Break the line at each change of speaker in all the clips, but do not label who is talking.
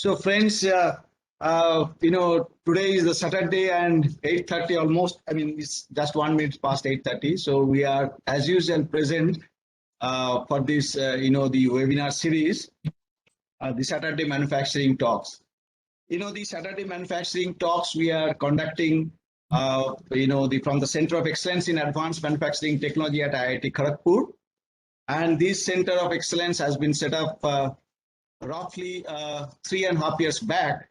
So friends, today is the Saturday and 8:30 almost. I mean, it's just 1 minute past 8:30. So we are, as usual, present for this, the webinar series, the Saturday Manufacturing Talks. The Saturday Manufacturing Talks we are conducting, from the Center of Excellence in Advanced Manufacturing Technology at IIT Kharagpur. And this Center of Excellence has been set up roughly 3.5 years back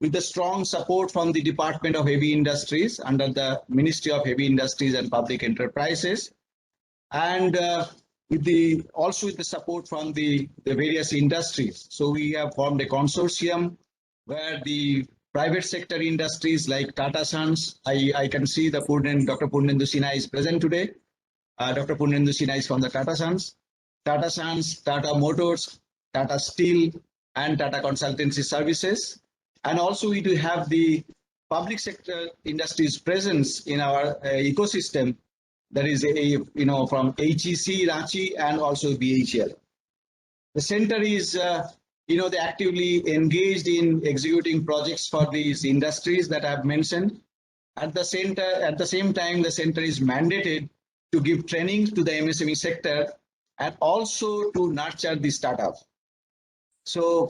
with the strong support from the Department of Heavy Industries under the Ministry of Heavy Industries and Public Enterprises, and also with the support from the various industries. So we have formed a consortium where the private sector industries like Tata Sons, I can see the Dr. Purnendu Sinha is present today. Dr. Purnendu Sinha is from the Tata Sons, Tata Motors, Tata Steel, and Tata Consultancy Services. And also we do have the public sector industries presence in our ecosystem, that is from HEC, Ranchi, and also BHL. The center is they actively engaged in executing projects for these industries that I've mentioned. At the same time, the center is mandated to give training to the MSME sector and also to nurture the startups. So,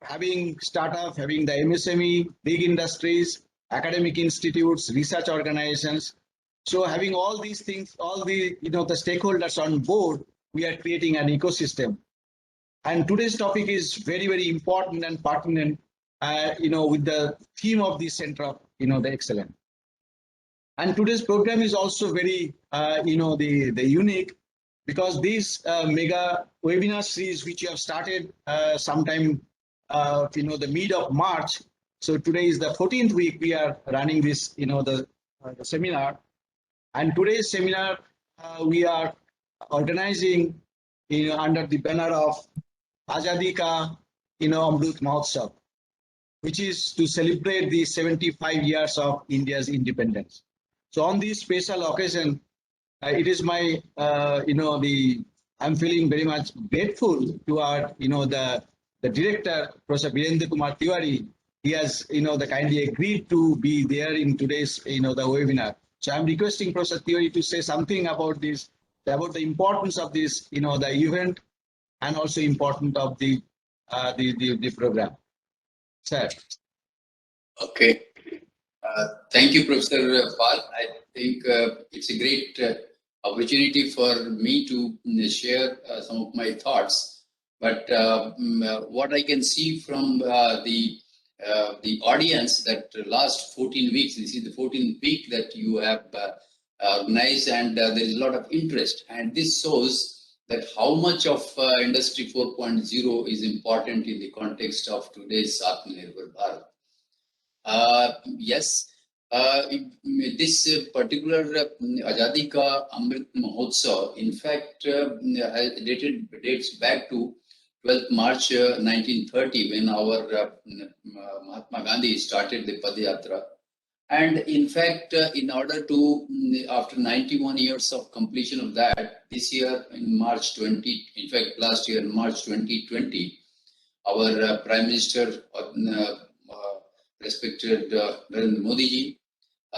having startup, having the MSME, big industries, academic institutes, research organizations. So having all these things, all the stakeholders on board, we are creating an ecosystem. And today's topic is very, very important and pertinent, with the theme of the Center of, the Excellence. And today's program is also very, the unique, because this mega webinar series, which you have started sometime, the mid of March. So today is the 14th week we are running this, the seminar. And today's seminar we are organizing, under the banner of Azaadi Amrit Mahotsav, which is to celebrate the 75 years of India's independence. So on this special occasion, it is my, I'm feeling very much grateful to our, the director, Professor Virendra Kumar Tiwari. He has, kindly agreed to be there in today's, the webinar. So I'm requesting Professor Tiwari to say something about this, about the importance of this, the event, and also important of the program. Sir.
Okay. Thank you, Professor Pal. I think it's a great opportunity for me to share some of my thoughts. But what I can see from the audience, that last 14 weeks, this is the 14th week that you have organized, and there is a lot of interest. And this shows that how much of Industry 4.0 is important in the context of today's Atmanirbhar Bharat. Yes, this particular Azaadi Ka Amrit Mahotsav, in fact, dates back to 12th March 1930, when our Mahatma Gandhi started the Padayatra. And in fact, in order to, after 91 years of completion of that, this year in March 20, in fact, last year in March 2020, our Prime Minister, respected Narendra Modi ji,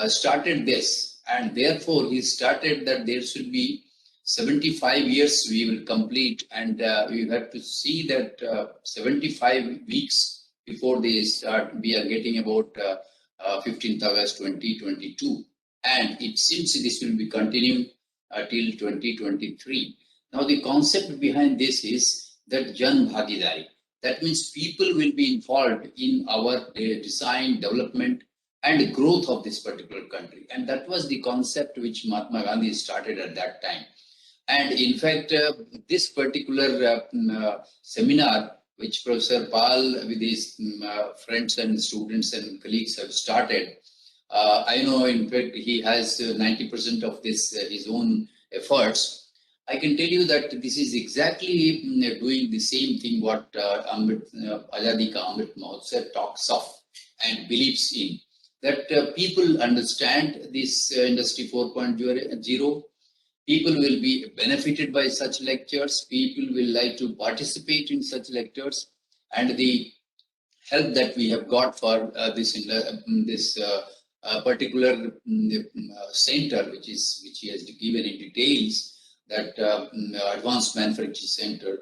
started this. And therefore, he started that there should be 75 years we will complete, and we have to see that 75 weeks before they start, we are getting about 15th August 2022, and it seems this will be continuing till 2023. Now the concept behind this is that Jan Bhagidari, that means people will be involved in our design, development, and growth of this particular country, and that was the concept which Mahatma Gandhi started at that time. And in fact, this particular seminar, which Professor Pal with his friends and students and colleagues have started, I know in fact he has 90% of this his own efforts. I can tell you that this is exactly doing the same thing what Azaadi Ka Amrit Mahotsav talks of and believes in, that people understand this Industry 4.0, People will be benefited by such lectures. People will like to participate in such lectures, and the help that we have got for this particular center, which he has given in details, that advanced manufacturing center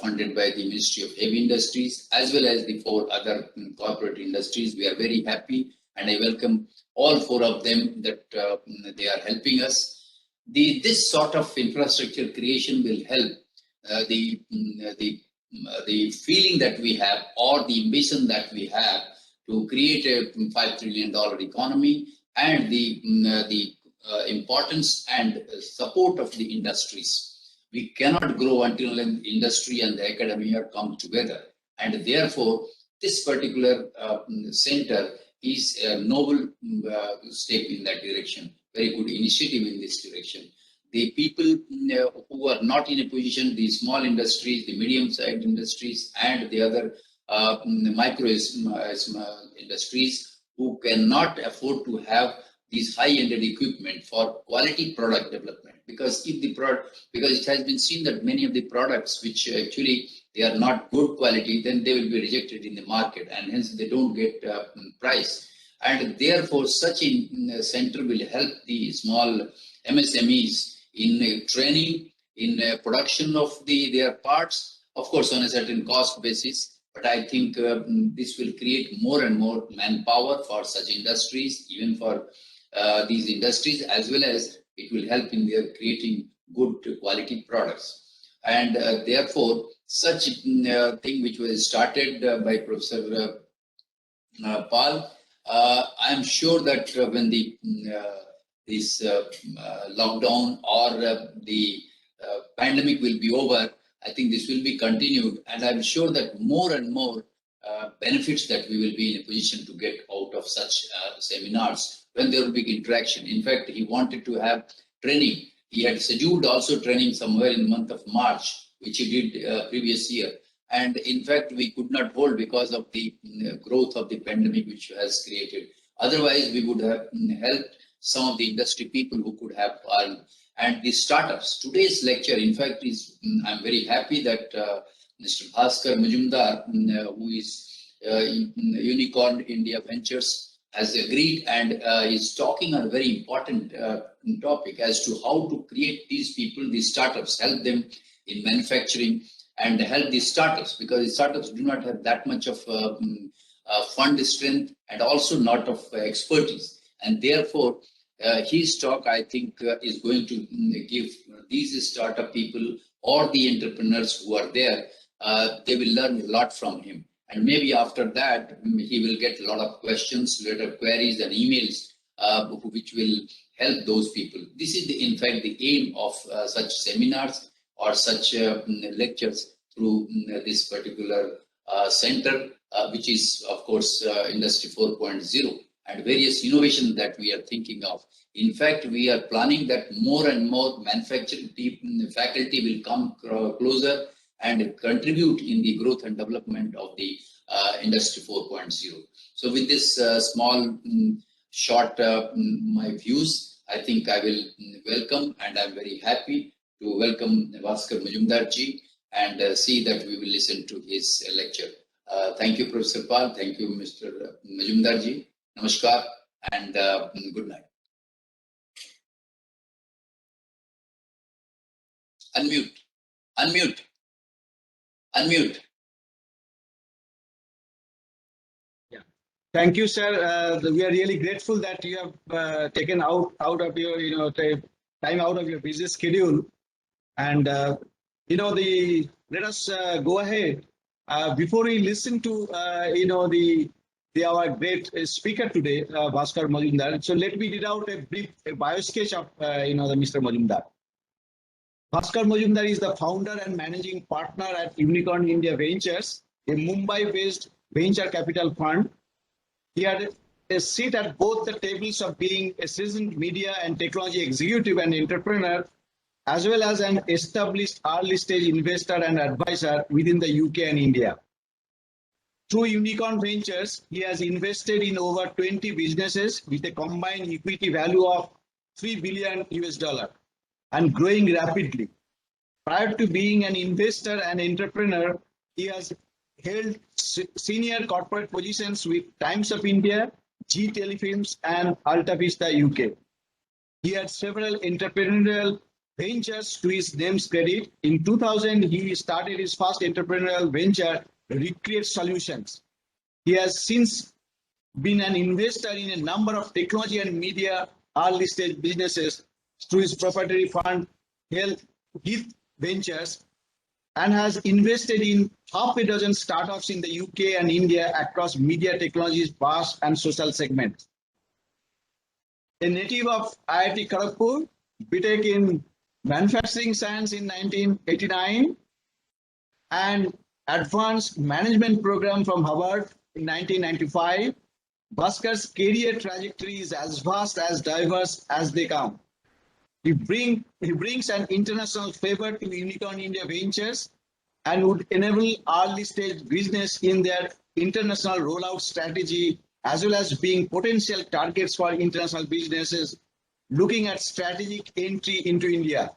funded by the Ministry of Heavy Industries, as well as the 4 other corporate industries. We are very happy, and I welcome all 4 of them that they are helping us. This sort of infrastructure creation will help the feeling that we have, or the ambition that we have, to create a $5 trillion economy, and the importance and support of the industries. We cannot grow until an industry and the academia come together, and therefore this particular center is a noble step in that direction. Very good initiative in this direction. The people who are not in a position, the small industries, the medium-sized industries, and the other micro industries who cannot afford to have these high-ended equipment for quality product development. Because if the product, because it has been seen that many of the products which actually they are not good quality, then they will be rejected in the market, and hence they don't get price. And therefore, such a center will help the small MSMEs in training, in production of their parts, of course on a certain cost basis. But I think this will create more and more manpower for such industries, even for these industries, as well as it will help in their creating good quality products. And therefore, such thing which was started by Professor Pal, I am sure that when this lockdown or the pandemic will be over, I think this will be continued, and I'm sure that more and more benefits that we will be in a position to get out of such seminars when there will be interaction. In fact, he wanted to have training. He had scheduled also training somewhere in the month of March, which he did previous year. And in fact, we could not hold because of the growth of the pandemic which has created. Otherwise, we would have helped some of the industry people who could have and the startups. Today's lecture, in fact, is I'm very happy that Mr. Bhaskar Majumdar, who is Unicorn India Ventures, has agreed and is talking on a very important topic as to how to create these people, these startups, help them in manufacturing and help these startups, because the startups do not have that much of fund strength and also not of expertise. And therefore, his talk, I think, is going to give these startup people or the entrepreneurs who are there, they will learn a lot from him. And maybe after that, he will get a lot of questions, a lot of queries and emails, which will help those people. This is, in fact, the aim of such seminars or such lectures through this particular center, which is, of course, Industry 4.0. and various innovations that we are thinking of. In fact, we are planning that more and more manufacturing faculty will come closer and contribute in the growth and development of the Industry 4.0. So with this small, short, my views, I think I will welcome, and I'm very happy to welcome Bhaskar Majumdar ji and see that we will listen to his lecture. Thank you, Professor Pal. Thank you, Mr. Majumdar ji. Namaskar and good night. Unmute. Unmute. Unmute.
Yeah. Thank you, sir. We are really grateful that you have taken out of your time out of your busy schedule, and let us go ahead. Before we listen to our great speaker today, Bhaskar Majumdar. So let me read out a brief bio sketch of Mr. Majumdar. Bhaskar Majumdar is the founder and managing partner at Unicorn India Ventures, a Mumbai-based venture capital fund. He had a seat at both the tables of being a seasoned media and technology executive and entrepreneur, as well as an established early-stage investor and advisor within the UK and India. Through Unicorn Ventures, he has invested in over 20 businesses with a combined equity value of $3 billion US. and growing rapidly. Prior to being an investor and entrepreneur, he has held senior corporate positions with Times of India, G Telefilms, and Alta Vista UK. He had several entrepreneurial ventures to his name's credit. In 2000, he started his first entrepreneurial venture, Recreate Solutions. He has since been an investor in a number of technology and media early stage businesses through his proprietary fund, Health Ventures, and has invested in half a dozen startups in the UK and India across media technologies, vast and social segments. A native of IIT Kharagpur, BTech in Manufacturing Science in 1989, and Advanced Management Program from Harvard in 1995, Bhaskar's career trajectory is as vast, as diverse as they come. He brings an international flavor to Unicorn India Ventures and would enable early stage business in their international rollout strategy, as well as being potential targets for international businesses looking at strategic entry into India.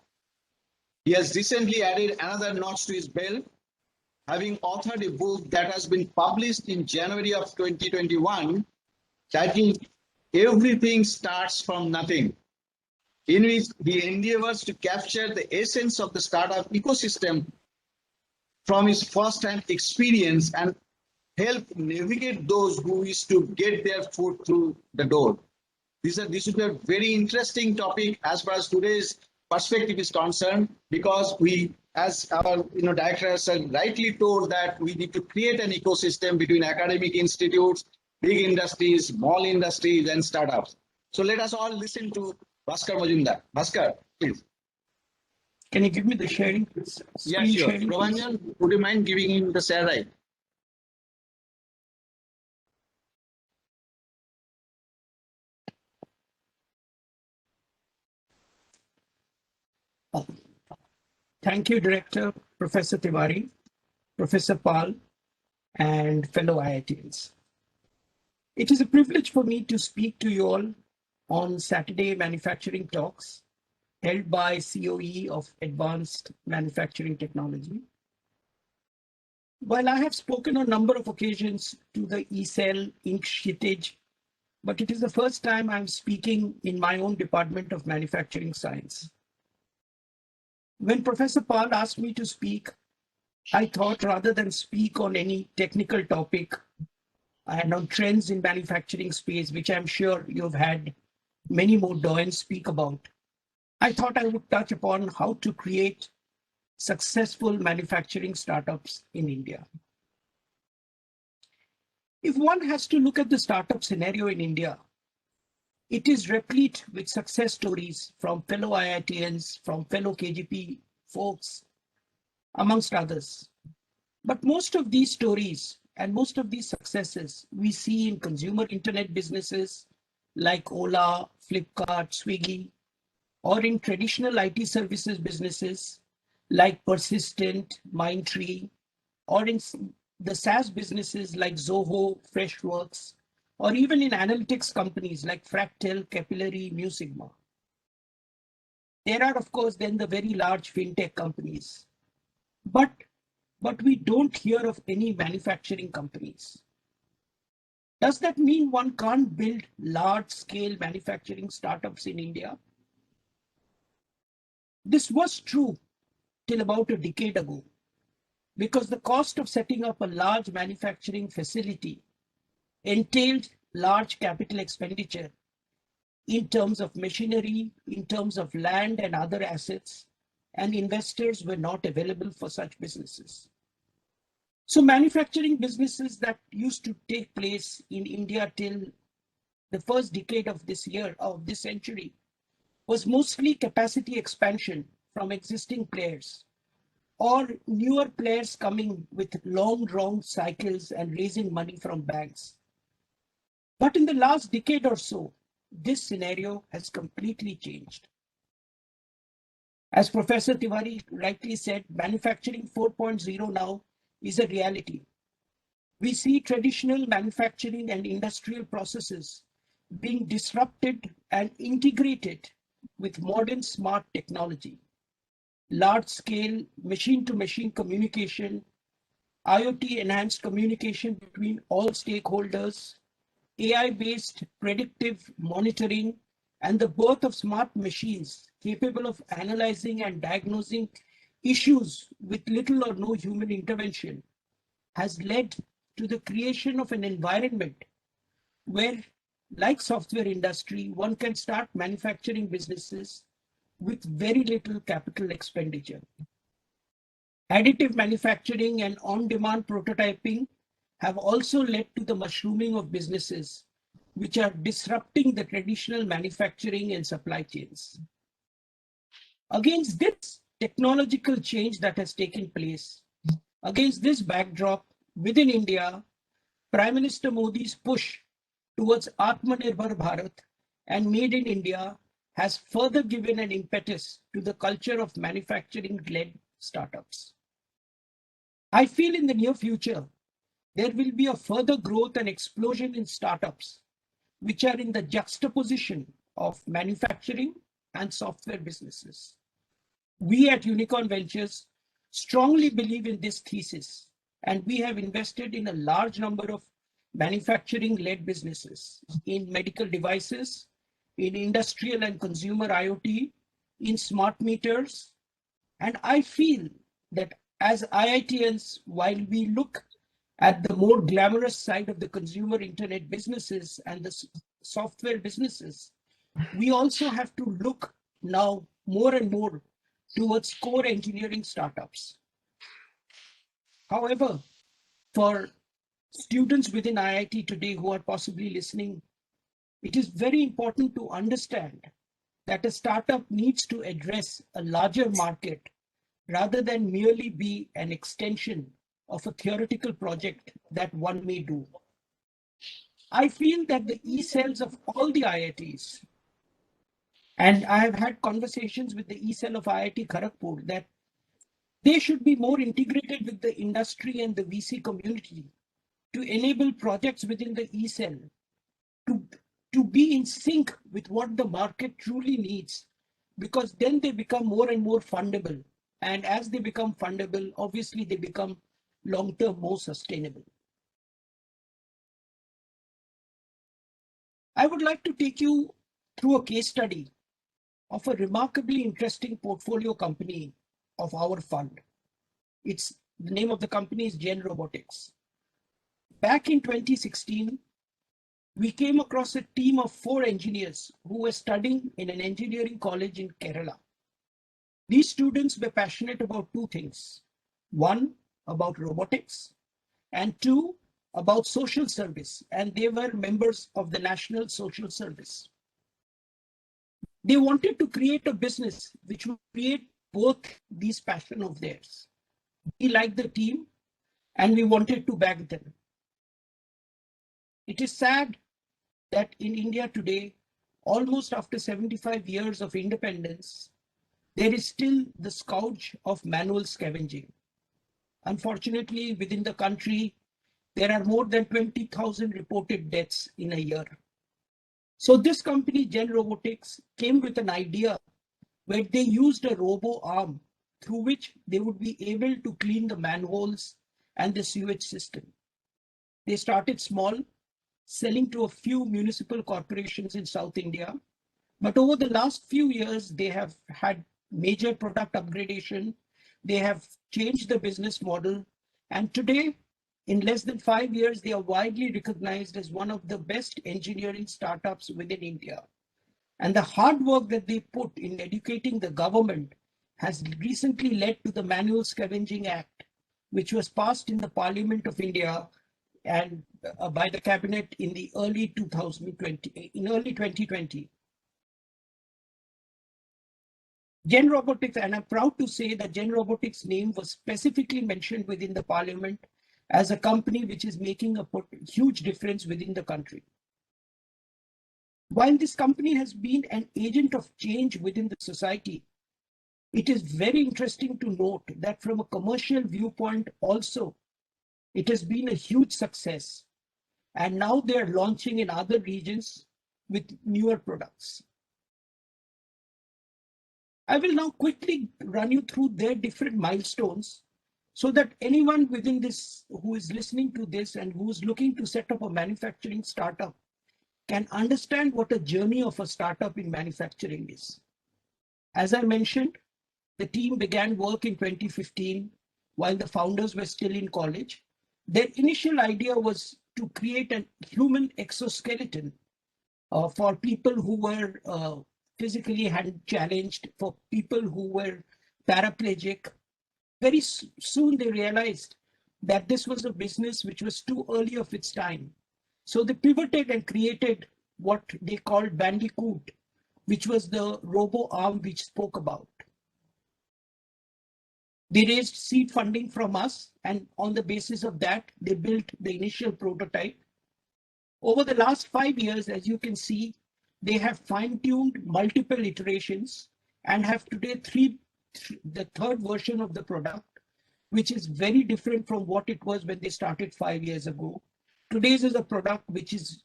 He has recently added another notch to his belt, having authored a book that has been published in January of 2021, titled Everything Starts from Nothing, in which he endeavors to capture the essence of the startup ecosystem from his first-hand experience and help navigate those who wish to get their foot through the door. This would be a very interesting topic as far as today's perspective is concerned, because we, as our director has rightly told, that we need to create an ecosystem between academic institutes, big industries, small industries, and startups. So let us all listen to Bhaskar Majumdar. Bhaskar, please.
Can you give me the sharing?
Yeah, sure. Prabhanjan, would you mind giving him the share right?
Thank you, Director, Professor Tiwari, Professor Pal, and fellow IITians. It is a privilege for me to speak to you all on Saturday Manufacturing Talks held by CoE of Advanced Manufacturing Technology. While I have spoken on a number of occasions to the eCell Ink Shittage, but it is the first time I'm speaking in my own Department of Manufacturing Science. When Professor Pal asked me to speak, I thought rather than speak on any technical topic and on trends in manufacturing space, which I'm sure you've had many more doyens speak about, I thought I would touch upon how to create successful manufacturing startups in India. If one has to look at the startup scenario in India, it is replete with success stories from fellow IITians, from fellow KGP folks, amongst others. But most of these stories and most of these successes we see in consumer internet businesses like Ola, Flipkart, Swiggy, or in traditional IT services businesses like Persistent, Mindtree, or in the SaaS businesses like Zoho, Freshworks, or even in analytics companies like Fractal, Capillary, Mu Sigma. There are, of course, then the very large fintech companies. But we don't hear of any manufacturing companies. Does that mean one can't build large-scale manufacturing startups in India? This was true till about a decade ago, because the cost of setting up a large manufacturing facility entailed large capital expenditure in terms of machinery, in terms of land and other assets, and investors were not available for such businesses. So manufacturing businesses that used to take place in India till the first decade of this century, was mostly capacity expansion from existing players or newer players coming with long drawn cycles and raising money from banks. But in the last decade or so, this scenario has completely changed. As Professor Tiwari rightly said, manufacturing 4.0 now is a reality. We see traditional manufacturing and industrial processes being disrupted and integrated with modern smart technology, large-scale machine-to-machine communication, IoT-enhanced communication between all stakeholders, AI-based predictive monitoring, and the birth of smart machines capable of analyzing and diagnosing issues with little or no human intervention has led to the creation of an environment where, like software industry, one can start manufacturing businesses with very little capital expenditure. Additive manufacturing and on-demand prototyping have also led to the mushrooming of businesses, which are disrupting the traditional manufacturing and supply chains. Against this technological change that has taken place, against this backdrop, within India, Prime Minister Modi's push towards Atmanirbhar Bharat and Made in India has further given an impetus to the culture of manufacturing-led startups. I feel in the near future, there will be a further growth and explosion in startups, which are in the juxtaposition of manufacturing and software businesses. We at Unicorn Ventures strongly believe in this thesis, and we have invested in a large number of manufacturing-led businesses in medical devices, in industrial and consumer IoT, in smart meters. And I feel that as IITians, while we look at the more glamorous side of the consumer internet businesses and the software businesses, we also have to look now more and more towards core engineering startups. However, for students within IIT today who are possibly listening, it is very important to understand that a startup needs to address a larger market rather than merely be an extension of a theoretical project that one may do. I feel that the e-cells of all the IITs, and I have had conversations with the e-cell of IIT Kharagpur, that they should be more integrated with the industry and the VC community to enable projects within the e-cell to be in sync with what the market truly needs, because then they become more and more fundable. And as they become fundable, obviously they become long-term more sustainable. I would like to take you through a case study of a remarkably interesting portfolio company of our fund. The name of the company is Gen Robotics. Back in 2016, we came across a team of 4 engineers who were studying in an engineering college in Kerala. These students were passionate about 2 things. 1, about robotics, and 2, about social service, and they were members of the National Social Service. They wanted to create a business which would create both these passions of theirs. We liked the team and we wanted to back them. It is sad that in India today, almost after 75 years of independence, there is still the scourge of manual scavenging. Unfortunately, within the country, there are more than 20,000 reported deaths in a year. So this company, Gen Robotics, came with an idea where they used a robo arm through which they would be able to clean the manholes and the sewage system. They started small, selling to a few municipal corporations in South India. But over the last few years, they have had major product upgradation. They have changed the business model. And today, in less than 5 years, they are widely recognized as one of the best engineering startups within India. And the hard work that they put in educating the government has recently led to the Manual Scavenging Act, which was passed in the Parliament of India and by the cabinet in the early 2020. Gen Robotics, and I'm proud to say that Gen Robotics' name was specifically mentioned within the Parliament as a company which is making a huge difference within the country. While this company has been an agent of change within the society, it is very interesting to note that from a commercial viewpoint also, it has been a huge success. And now they're launching in other regions with newer products. I will now quickly run you through their different milestones so that anyone within this who is listening to this and who is looking to set up a manufacturing startup can understand what a journey of a startup in manufacturing is. As I mentioned, the team began work in 2015 while the founders were still in college. Their initial idea was to create a human exoskeleton for people who were physically challenged, for people who were paraplegic. Very soon they realized that this was a business which was too early of its time. So they pivoted and created what they called Bandicoot, which was the robo arm we spoke about. They raised seed funding from us, and on the basis of that, they built the initial prototype. Over the last 5 years, as you can see, they have fine-tuned multiple iterations and have today the third version of the product, which is very different from what it was when they started 5 years ago. Today's is a product which is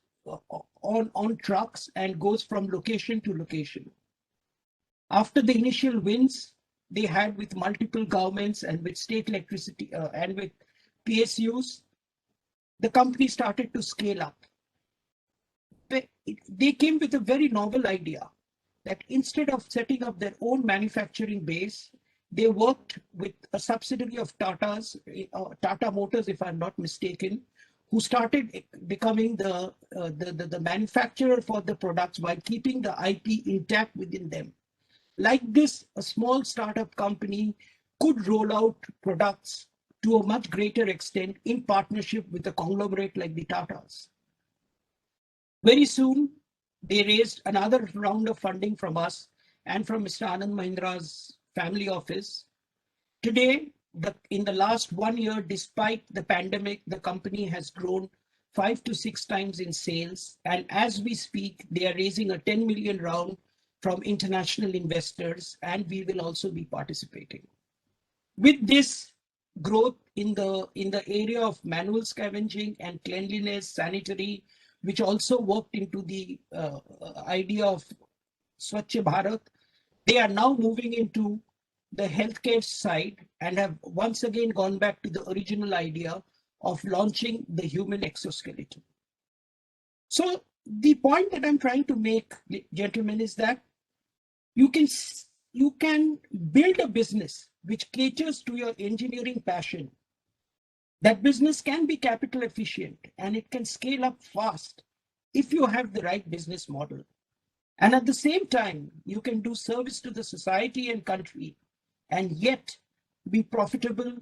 on trucks and goes from location to location. After the initial wins they had with multiple governments and with state electricity and with PSUs, the company started to scale up. They came with a very novel idea that instead of setting up their own manufacturing base, they worked with a subsidiary of Tata's, Tata Motors, if I'm not mistaken, who started becoming the manufacturer for the products while keeping the IP intact within them. Like this, a small startup company could roll out products to a much greater extent in partnership with a conglomerate like the Tatas. Very soon, they raised another round of funding from us and from Mr. Anand Mahindra's family office. Today, in the last 1 year, despite the pandemic, the company has grown 5 to 6 times in sales. And as we speak, they are raising a 10 million round from international investors, and we will also be participating. With this growth in the area of manual scavenging and cleanliness, sanitary, which also worked into the idea of Swachh Bharat, they are now moving into the healthcare side and have once again gone back to the original idea of launching the human exoskeleton. So the point that I'm trying to make, gentlemen, is that you can build a business which caters to your engineering passion. That business can be capital efficient and it can scale up fast if you have the right business model. And at the same time, you can do service to the society and country and yet be profitable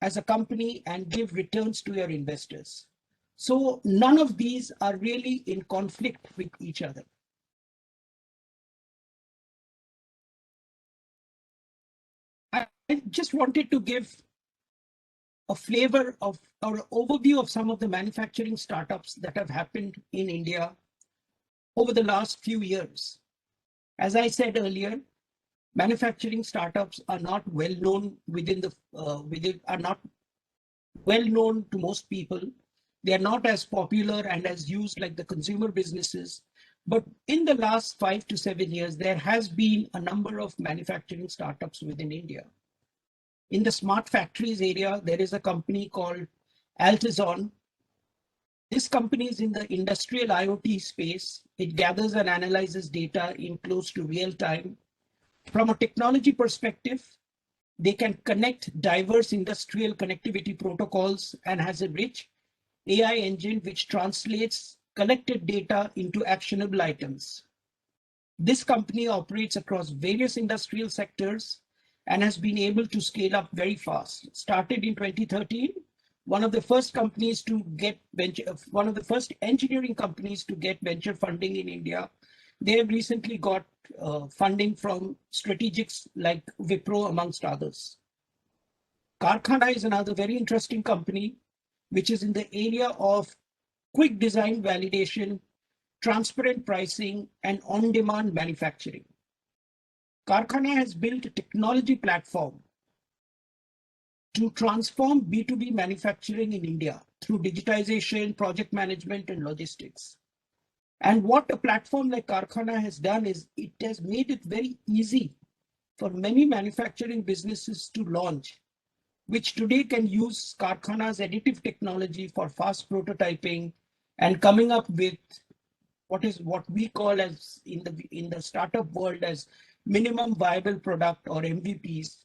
as a company and give returns to your investors. So none of these are really in conflict with each other. I just wanted to give a flavor of or overview of some of the manufacturing startups that have happened in India over the last few years. As I said earlier, manufacturing startups are not well known are not well known to most people. They are not as popular and as used like the consumer businesses. But in the last 5 to 7 years, there has been a number of manufacturing startups within India. In the smart factories area, there is a company called Altazon. This company is in the industrial IoT space. It gathers and analyzes data in close to real time. From a technology perspective, they can connect diverse industrial connectivity protocols and has a rich AI engine which translates collected data into actionable items. This company operates across various industrial sectors and has been able to scale up very fast. Started in 2013, one of the first engineering companies to get venture funding in India. They have recently got funding from strategics like Wipro, amongst others. Karkhana is another very interesting company, which is in the area of quick design validation, transparent pricing, and on-demand manufacturing. Karkhana has built a technology platform to transform B2B manufacturing in India through digitization, project management, and logistics. And what a platform like Karkhana has done is it has made it very easy for many manufacturing businesses to launch, which today can use Karkhana's additive technology for fast prototyping and coming up with what we call as in the startup world as minimum viable product or MVPs,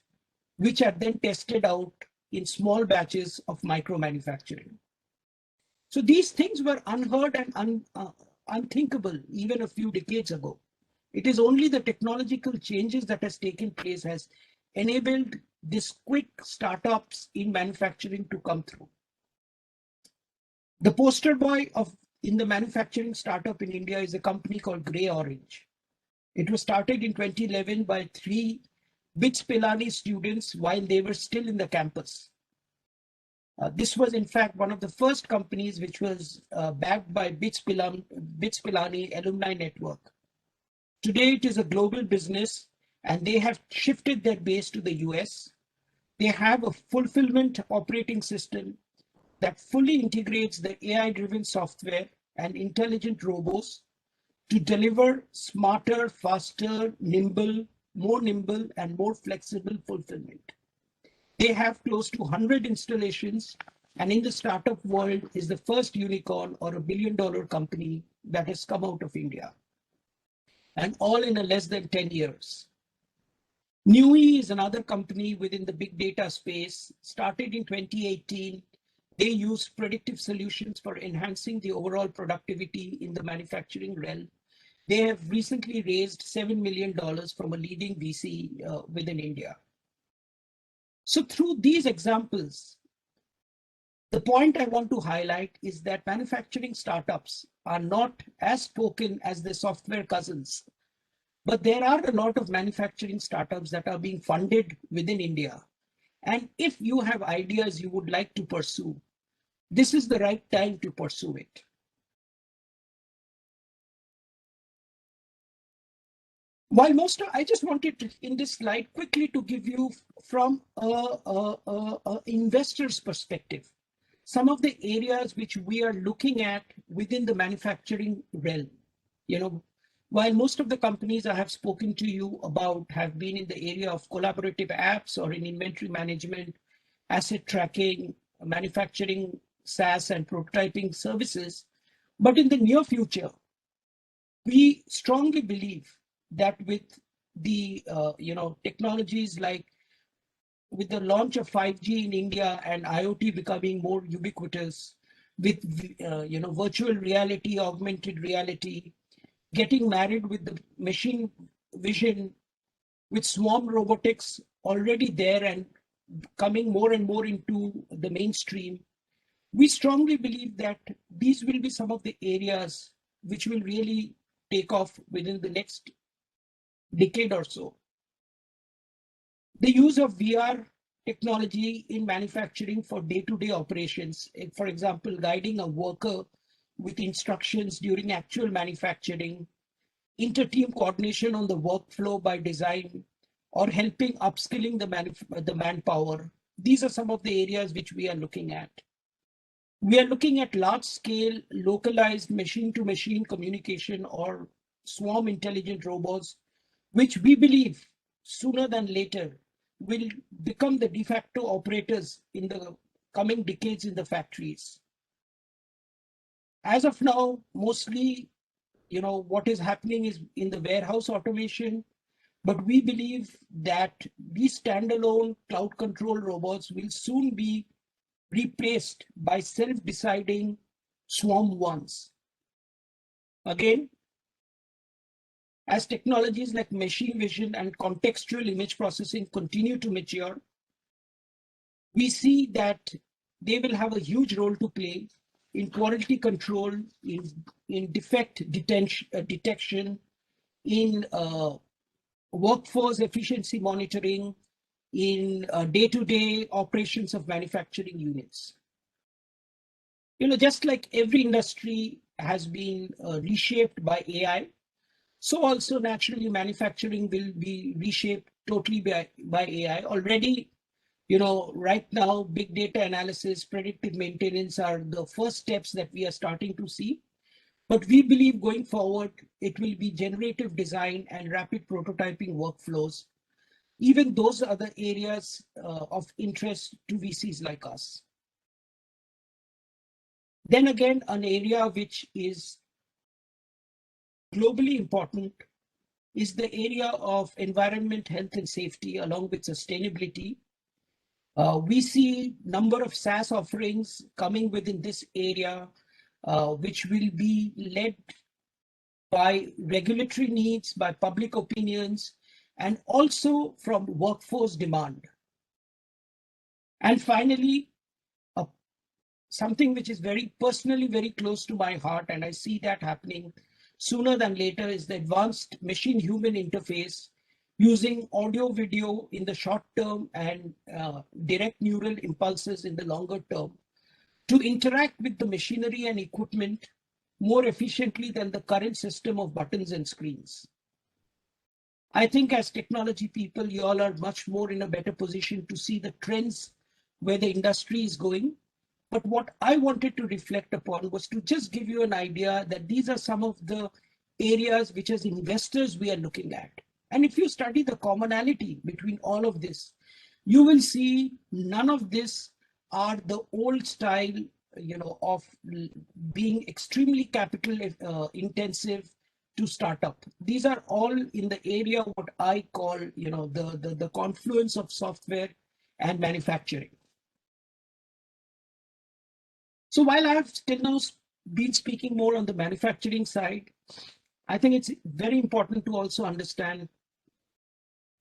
which are then tested out in small batches of micro manufacturing. So these things were unheard and unthinkable even a few decades ago. It is only the technological changes that has taken place has enabled these quick startups in manufacturing to come through. The poster boy in the manufacturing startup in India is a company called Grey Orange. It was started in 2011 by 3 BITS Pilani students while they were still in the campus. This was in fact one of the first companies which was backed by BITS Pilani alumni network. Today it is a global business and they have shifted their base to the US. They have a fulfillment operating system that fully integrates the AI-driven software and intelligent robots to deliver smarter, faster, more nimble and more flexible fulfillment. They have close to 100 installations and in the startup world is the first unicorn or $1 billion company that has come out of India. And all in a less than 10 years. Nui is another company within the big data space, started in 2018. They use predictive solutions for enhancing the overall productivity in the manufacturing realm. They have recently raised $7 million from a leading VC within India. So through these examples, the point I want to highlight is that manufacturing startups are not as spoken as the software cousins, but there are a lot of manufacturing startups that are being funded within India. And if you have ideas you would like to pursue, this is the right time to pursue it. I just wanted to, in this slide quickly to give you from a investor's perspective, some of the areas which we are looking at within the manufacturing realm. While most of the companies I have spoken to you about have been in the area of collaborative apps or in inventory management, asset tracking, manufacturing, SaaS and prototyping services, but in the near future, we strongly believe that with the technologies like with the launch of 5G in India and IoT becoming more ubiquitous, with virtual reality, augmented reality, getting married with the machine vision, with swarm robotics already there and coming more and more into the mainstream, we strongly believe that these will be some of the areas which will really take off within the next decade or so. The use of VR technology in manufacturing for day-to-day operations, for example, guiding a worker with instructions during actual manufacturing, inter-team coordination on the workflow by design, or helping upskilling the manpower. These are some of the areas which we are looking at. We are looking at large-scale, localized machine-to-machine communication or swarm intelligent robots, which we believe sooner than later will become the de facto operators in the coming decades in the factories. As of now, mostly, what is happening is in the warehouse automation, but we believe that these standalone cloud control robots will soon be replaced by self-deciding swarm ones. Again, as technologies like machine vision and contextual image processing continue to mature, we see that they will have a huge role to play in quality control, in defect detection, in workforce efficiency monitoring, in day-to-day operations of manufacturing units. Just like every industry has been reshaped by AI, so also naturally manufacturing will be reshaped totally by AI. Already, right now, big data analysis, predictive maintenance are the first steps that we are starting to see. But we believe going forward, it will be generative design and rapid prototyping workflows Even those are the areas of interest to VCs like us. Then again, an area which is globally important is the area of environment, health and safety along with sustainability. We see number of SaaS offerings coming within this area, which will be led by regulatory needs, by public opinions, and also from workforce demand. And finally, something which is very personally very close to my heart, and I see that happening sooner than later, is the advanced machine-human interface using audio video in the short term and direct neural impulses in the longer term to interact with the machinery and equipment more efficiently than the current system of buttons and screens. I think as technology people, you all are much more in a better position to see the trends where the industry is going. But what I wanted to reflect upon was to just give you an idea that these are some of the areas which as investors we are looking at. And if you study the commonality between all of this, you will see none of this are the old style, of being extremely capital intensive to start up. These are all in the area what I call, the confluence of software and manufacturing. So while I have till now been speaking more on the manufacturing side, I think it's very important to also understand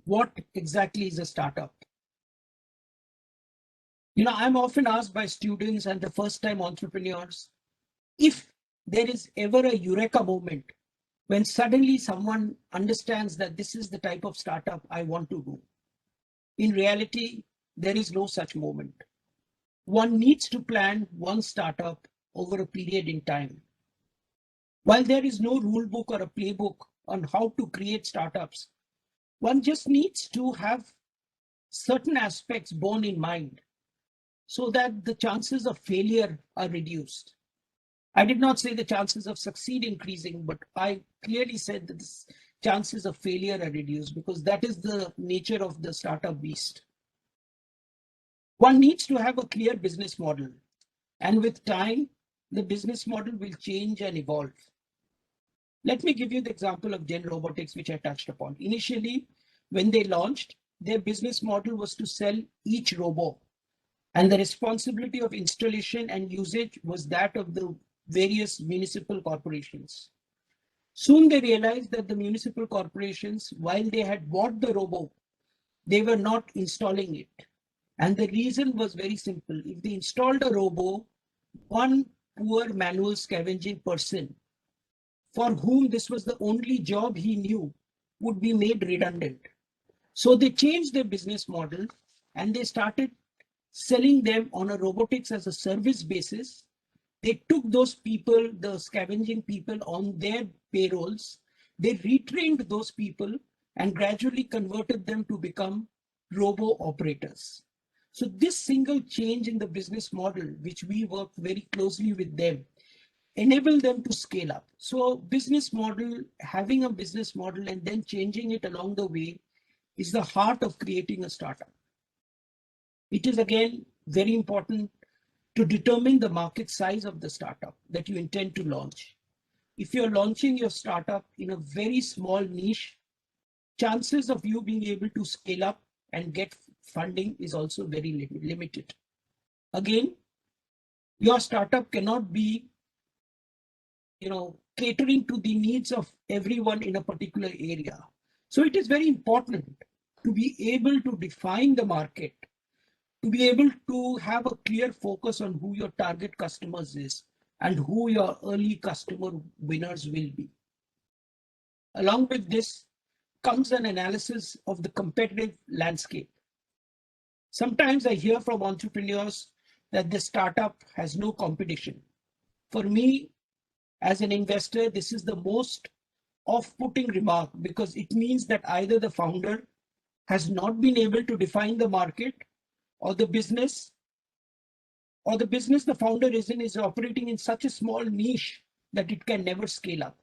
what exactly is a startup. I'm often asked by students and the first-time entrepreneurs if there is ever a eureka moment when suddenly someone understands that this is the type of startup I want to do. In reality, there is no such moment. One needs to plan one startup over a period in time. While there is no rule book or a playbook on how to create startups, one just needs to have certain aspects borne in mind so that the chances of failure are reduced. I did not say the chances of succeed increasing, but I clearly said that the chances of failure are reduced because that is the nature of the startup beast. One needs to have a clear business model, and with time, the business model will change and evolve. Let me give you the example of Gen Robotics, which I touched upon. Initially, when they launched, their business model was to sell each robo, and the responsibility of installation and usage was that of the various municipal corporations. Soon they realized that the municipal corporations, while they had bought the robo, they were not installing it. And the reason was very simple. If they installed a robo, one poor manual scavenging person for whom this was the only job he knew would be made redundant. So they changed their business model and they started selling them on a robotics as a service basis. They took those people, the scavenging people, on their payrolls. They retrained those people and gradually converted them to become robo operators. So this single change in the business model, which we work very closely with them, enable them to scale up. So business model, having a business model and then changing it along the way is the heart of creating a startup. It is again very important to determine the market size of the startup that you intend to launch. If you're launching your startup in a very small niche, chances of you being able to scale up and get funding is also very limited. Again, your startup cannot be, catering to the needs of everyone in a particular area. So it is very important to be able to define the market, to be able to have a clear focus on who your target customers is and who your early customer winners will be. Along with this comes an analysis of the competitive landscape. Sometimes I hear from entrepreneurs that the startup has no competition. For me, as an investor, this is the most off-putting remark because it means that either the founder has not been able to define the market or the business the founder is in is operating in such a small niche that it can never scale up.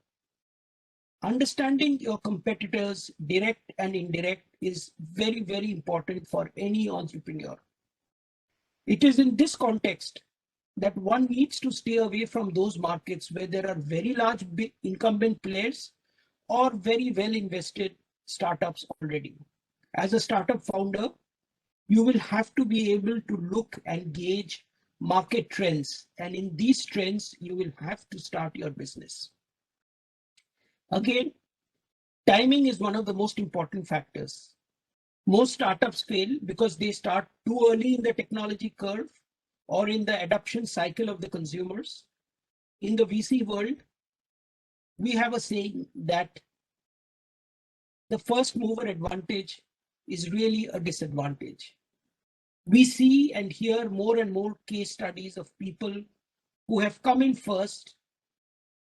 Understanding your competitors, direct and indirect, is very, very important for any entrepreneur. It is in this context that one needs to stay away from those markets where there are very large incumbent players or very well invested startups already. As a startup founder, you will have to be able to look and gauge market trends. And in these trends, you will have to start your business. Again, timing is one of the most important factors. Most startups fail because they start too early in the technology curve or in the adoption cycle of the consumers. In the VC world, we have a saying that the first mover advantage is really a disadvantage. We see and hear more and more case studies of people who have come in first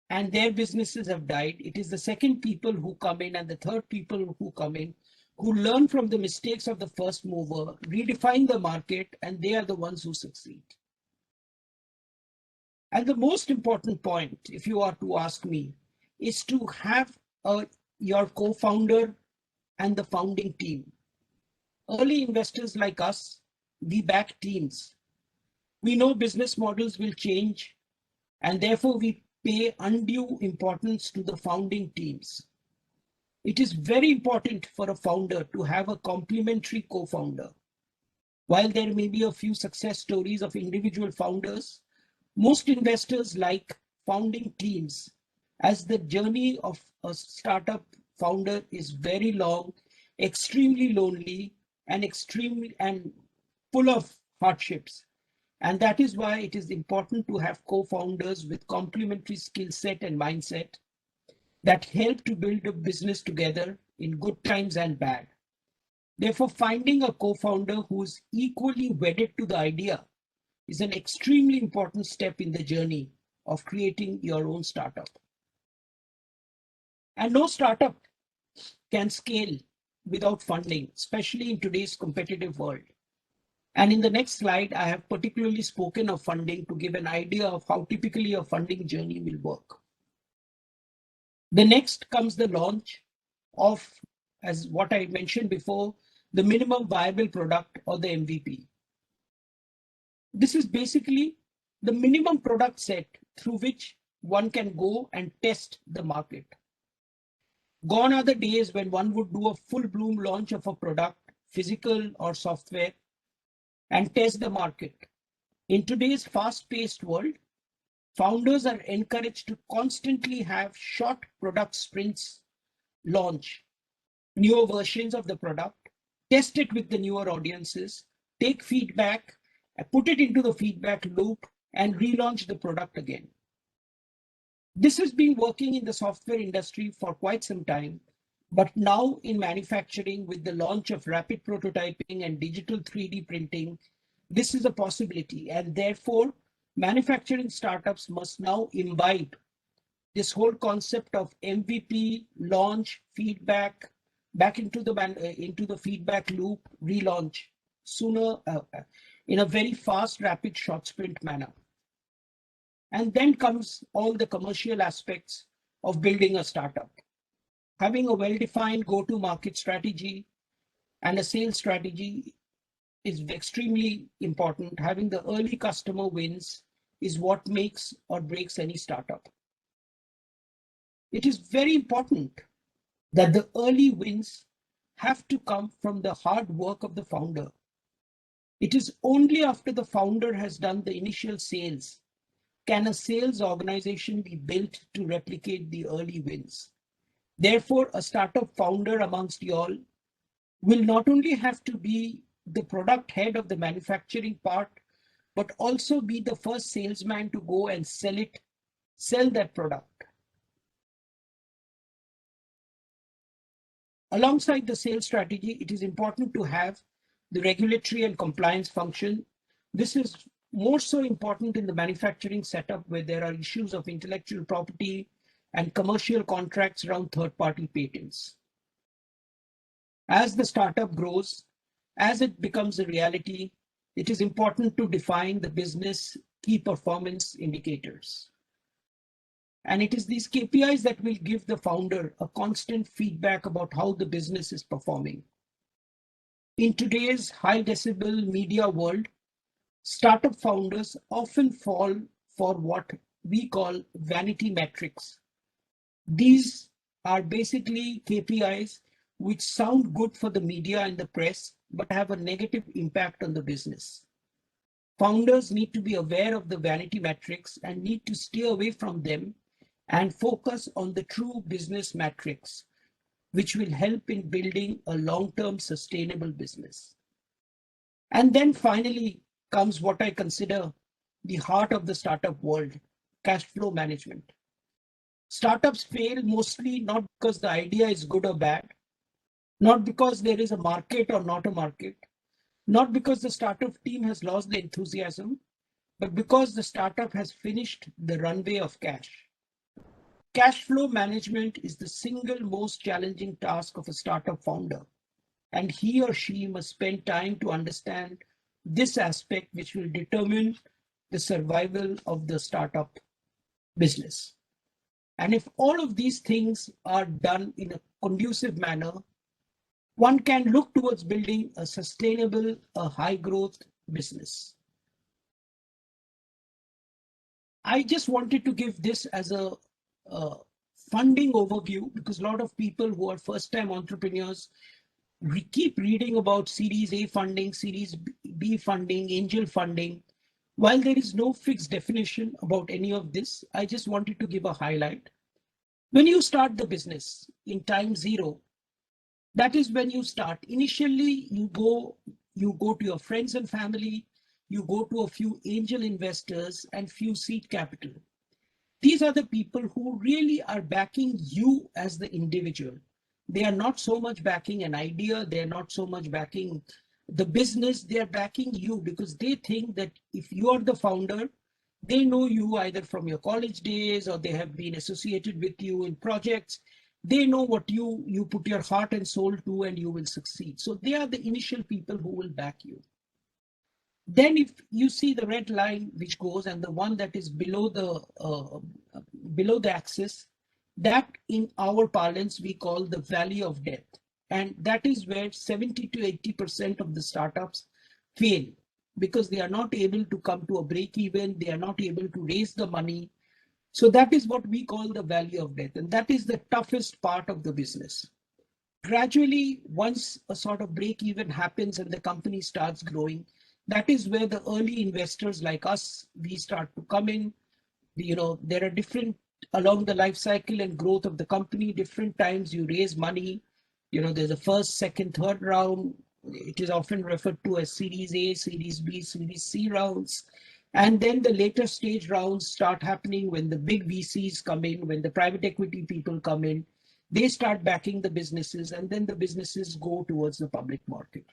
and their businesses have died. It is the second people who come in and the third people who come in who learn from the mistakes of the first mover, redefine the market, and they are the ones who succeed. And the most important point, if you are to ask me, is to have your co-founder and the founding team. Early investors like us, we back teams. We know business models will change, and therefore we pay undue importance to the founding teams. It is very important for a founder to have a complementary co-founder. While there may be a few success stories of individual founders, most investors like founding teams, as the journey of a startup founder is very long, extremely lonely, and extremely and full of hardships. And that is why it is important to have co-founders with complementary skill set and mindset that help to build a business together in good times and bad. Therefore, finding a co-founder who is equally wedded to the idea is an extremely important step in the journey of creating your own startup. And no startup can scale without funding, especially in today's competitive world. And in the next slide, I have particularly spoken of funding to give an idea of how typically a funding journey will work. The next comes the launch of, as what I mentioned before, the minimum viable product or the MVP. This is basically the minimum product set through which one can go and test the market. Gone are the days when one would do a full bloom launch of a product, physical or software, and test the market. In today's fast-paced world, founders are encouraged to constantly have short product sprints, launch newer versions of the product, test it with the newer audiences, take feedback, put it into the feedback loop, and relaunch the product again. This has been working in the software industry for quite some time, but now in manufacturing, with the launch of rapid prototyping and digital 3D printing, this is a possibility, and therefore manufacturing startups must now imbibe this whole concept of MVP, launch, feedback, back into the feedback loop, relaunch sooner in a very fast, rapid, short sprint manner. And then comes all the commercial aspects of building a startup. Having a well-defined go-to-market strategy and a sales strategy is extremely important. Having the early customer wins is what makes or breaks any startup. It is very important that the early wins have to come from the hard work of the founder. It is only after the founder has done the initial sales can a sales organization be built to replicate the early wins. Therefore, a startup founder amongst you all will not only have to be the product head of the manufacturing part, but also be the first salesman to go and sell that product. Alongside the sales strategy, it is important to have the regulatory and compliance function. This is more so important in the manufacturing setup where there are issues of intellectual property and commercial contracts around third-party patents. As the startup grows, as it becomes a reality, it is important to define the business key performance indicators. And it is these KPIs that will give the founder a constant feedback about how the business is performing. In today's high decibel media world, startup founders often fall for what we call vanity metrics. These are basically KPIs which sound good for the media and the press, but have a negative impact on the business. Founders need to be aware of the vanity metrics and need to stay away from them and focus on the true business metrics, which will help in building a long-term sustainable business. And then finally comes what I consider the heart of the startup world, cash flow management. Startups fail mostly not because the idea is good or bad, not because there is a market or not a market, not because the startup team has lost the enthusiasm, but because the startup has finished the runway of cash. Cash flow management is the single most challenging task of a startup founder, and he or she must spend time to understand this aspect, which will determine the survival of the startup business. And if all of these things are done in a conducive manner, one can look towards building a sustainable, a high growth business. I just wanted to give this as a funding overview, because a lot of people who are first time entrepreneurs keep reading about Series A funding, Series B funding, angel funding. While there is no fixed definition about any of this, I just wanted to give a highlight. When you start the business in time zero, that is when you start. Initially, you go to your friends and family, you go to a few angel investors and few seed capital. These are the people who really are backing you as the individual. They are not so much backing an idea, they are not so much backing the business, they are backing you because they think that if you are the founder, they know you either from your college days or they have been associated with you in projects. They know what you put your heart and soul to and you will succeed. So they are the initial people who will back you. Then if you see the red line which goes and the one that is below the axis, that in our parlance we call the valley of death. And that is where 70 to 80% of the startups fail because they are not able to come to a break even, they are not able to raise the money. So that is what we call the valley of death. And that is the toughest part of the business. Gradually, once a sort of break even happens and the company starts growing, that is where the early investors like us, we start to come in. There are different along the life cycle and growth of the company, different times you raise money. There's a first, second, third round. It is often referred to as Series A, Series B, Series C rounds. And then the later stage rounds start happening when the big VCs come in, when the private equity people come in, they start backing the businesses, and then the businesses go towards the public market.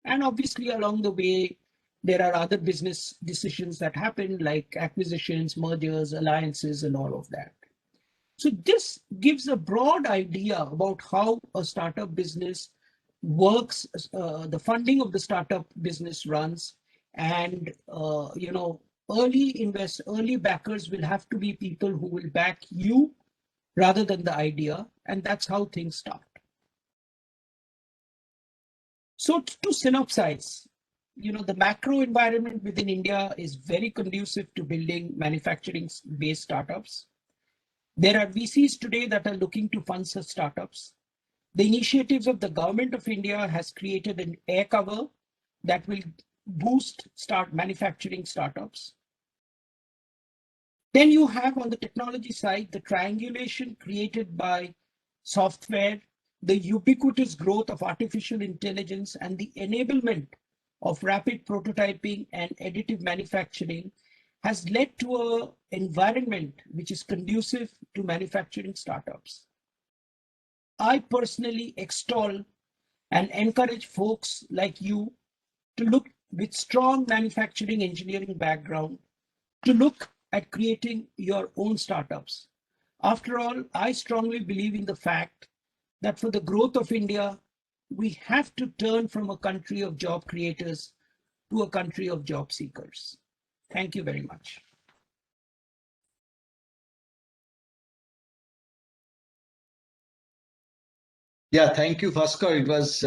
And obviously along the way, there are other business decisions that happen like acquisitions, mergers, alliances, and all of that. So this gives a broad idea about how a startup business works, the funding of the startup business runs, and early backers will have to be people who will back you rather than the idea, and that's how things start. So to synopsize, the macro environment within India is very conducive to building manufacturing-based startups. There are VCs today that are looking to fund such startups. The initiatives of the government of India has created an air cover that will boost manufacturing startups. Then you have on the technology side, the triangulation created by software, the ubiquitous growth of artificial intelligence, and the enablement of rapid prototyping and additive manufacturing has led to an environment which is conducive to manufacturing startups. I personally extol and encourage folks like you to look with strong manufacturing engineering background to look at creating your own startups. After all, I strongly believe in the fact that for the growth of India, we have to turn from a country of job creators to a country of job seekers. Thank you very much.
Yeah, thank you, Bhaskar. It was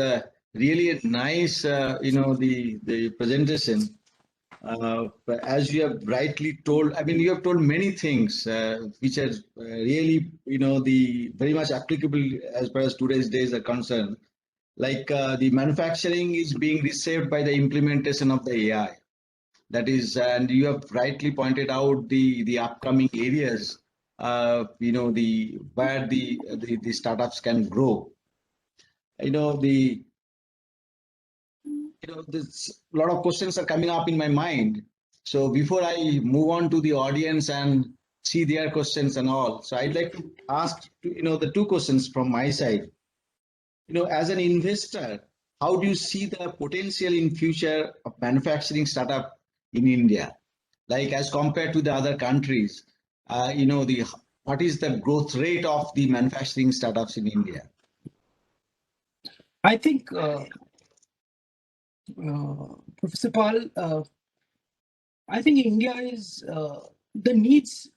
really a nice, the presentation. As you have rightly told, I mean, you have told many things which are really, the very much applicable as far as today's days are concerned. Like the manufacturing is being reshaped by the implementation of the AI. That is, and you have rightly pointed out the upcoming areas, the where the startups can grow. You know the there's a lot of questions are coming up in my mind. So before I move on to the audience and see their questions and all, so I'd like to ask, the two questions from my side. As an investor, how do you see the potential in future of manufacturing startup in India, like as compared to the other countries? The what is the growth rate of the manufacturing startups in India?
I think, Professor Paul, I think India is the needs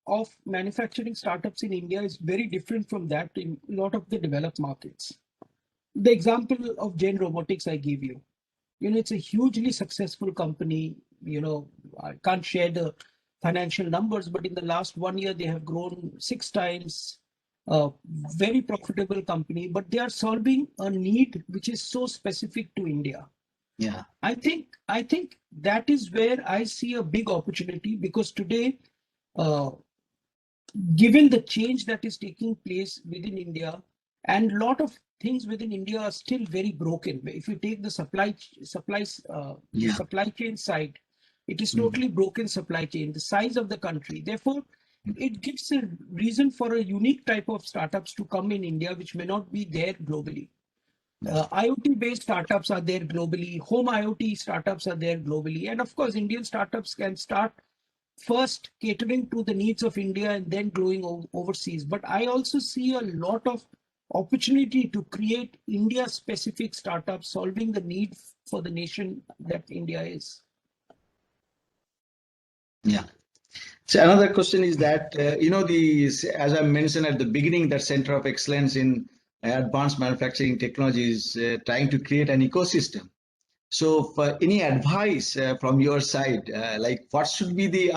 of manufacturing startups in India is very different from that in a lot of the developed markets. The example of Jain Robotics I gave you, it's a hugely successful company. I can't share the financial numbers, but in the last 1 year, they have grown 6 times. Very profitable company, but they are solving a need which is so specific to India.
Yeah.
I think that is where I see a big opportunity, because today, given the change that is taking place within India, and a lot of things within India are still very broken. If you take the supply chain side, it is totally broken supply chain, the size of the country. Therefore, it gives a reason for a unique type of startups to come in India, which may not be there globally. IoT-based startups are there globally. Home IoT startups are there globally. And of course, Indian startups can start first catering to the needs of India and then growing overseas. But I also see a lot of opportunity to create India-specific startups solving the need for the nation that India is.
Yeah. So another question is that, as I mentioned at the beginning, that Center of Excellence in Advanced Manufacturing Technology is trying to create an ecosystem. So for any advice from your side, like what should be the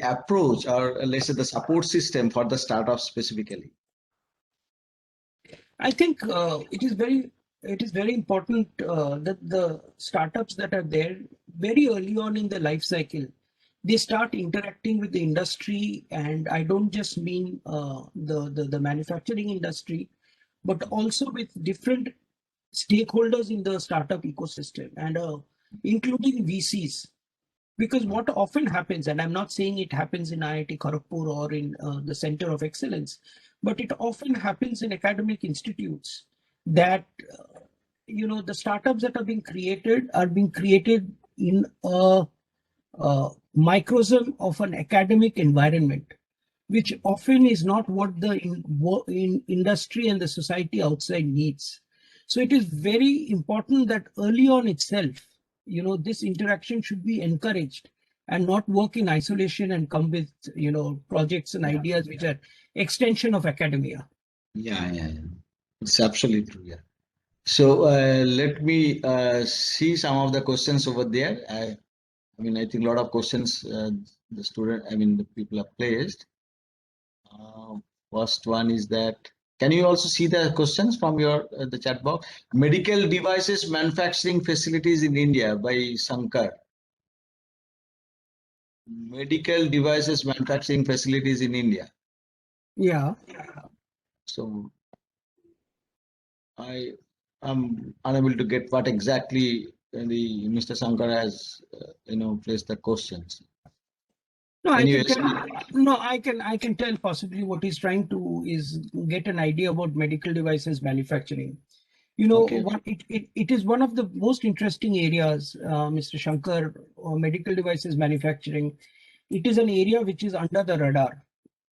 approach, or let's say the support system for the startups specifically?
I think it is very important that the startups that are there very early on in the life cycle, they start interacting with the industry. And I don't just mean the manufacturing industry, but also with different stakeholders in the startup ecosystem, and including VCs. Because what often happens, and I'm not saying it happens in IIT Kharagpur or in the Center of Excellence, but it often happens in academic institutes, that the startups that are being created in a microcosm of an academic environment, which often is not what the in industry and the society outside needs. So it is very important that early on itself, this interaction should be encouraged and not work in isolation and come with, projects and ideas which are extension of academia.
Yeah. It's absolutely true. Yeah. So let me see some of the questions over there. I think a lot of questions the people have placed. First one is that, can you also see the questions from your the chat box? Medical devices manufacturing facilities in India by Shankar. Medical devices manufacturing facilities in India.
Yeah.
So I am unable to get what exactly the Mr. Shankar has placed the questions.
No,
Anyways,
I can tell possibly what he's trying to is get an idea about medical devices manufacturing.
Okay.
It is one of the most interesting areas, Mr. Shankar, medical devices manufacturing. It is an area which is under the radar.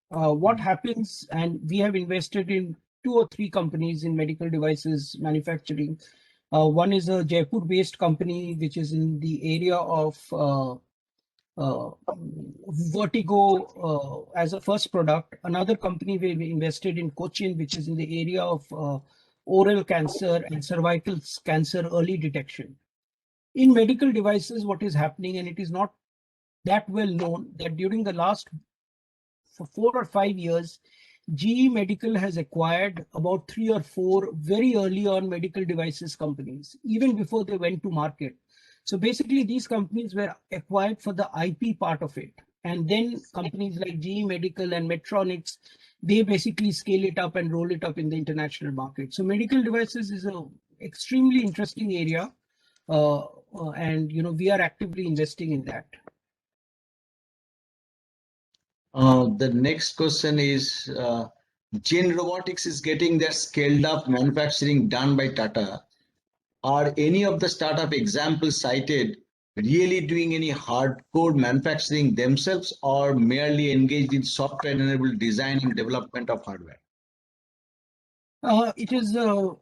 What happens, and we have invested in 2 or 3 companies in medical devices manufacturing. One is a Jaipur-based company, which is in the area of vertigo as a first product. Another company we invested in Cochin, which is in the area of oral cancer and cervical cancer early detection. In medical devices, what is happening, and it is not that well known, that during the last 4 or 5 years, GE Medical has acquired about 3 or 4 very early on medical devices companies, even before they went to market. So basically, these companies were acquired for the IP part of it. And then companies like GE Medical and Medtronics, they basically scale it up and roll it up in the international market. So medical devices is a extremely interesting area. And we are actively investing in that.
The next question is, Gen Robotics is getting their scaled up manufacturing done by Tata. Are any of the startup examples cited really doing any hardcore manufacturing themselves or merely engaged in software enabled design and development of hardware?
It is an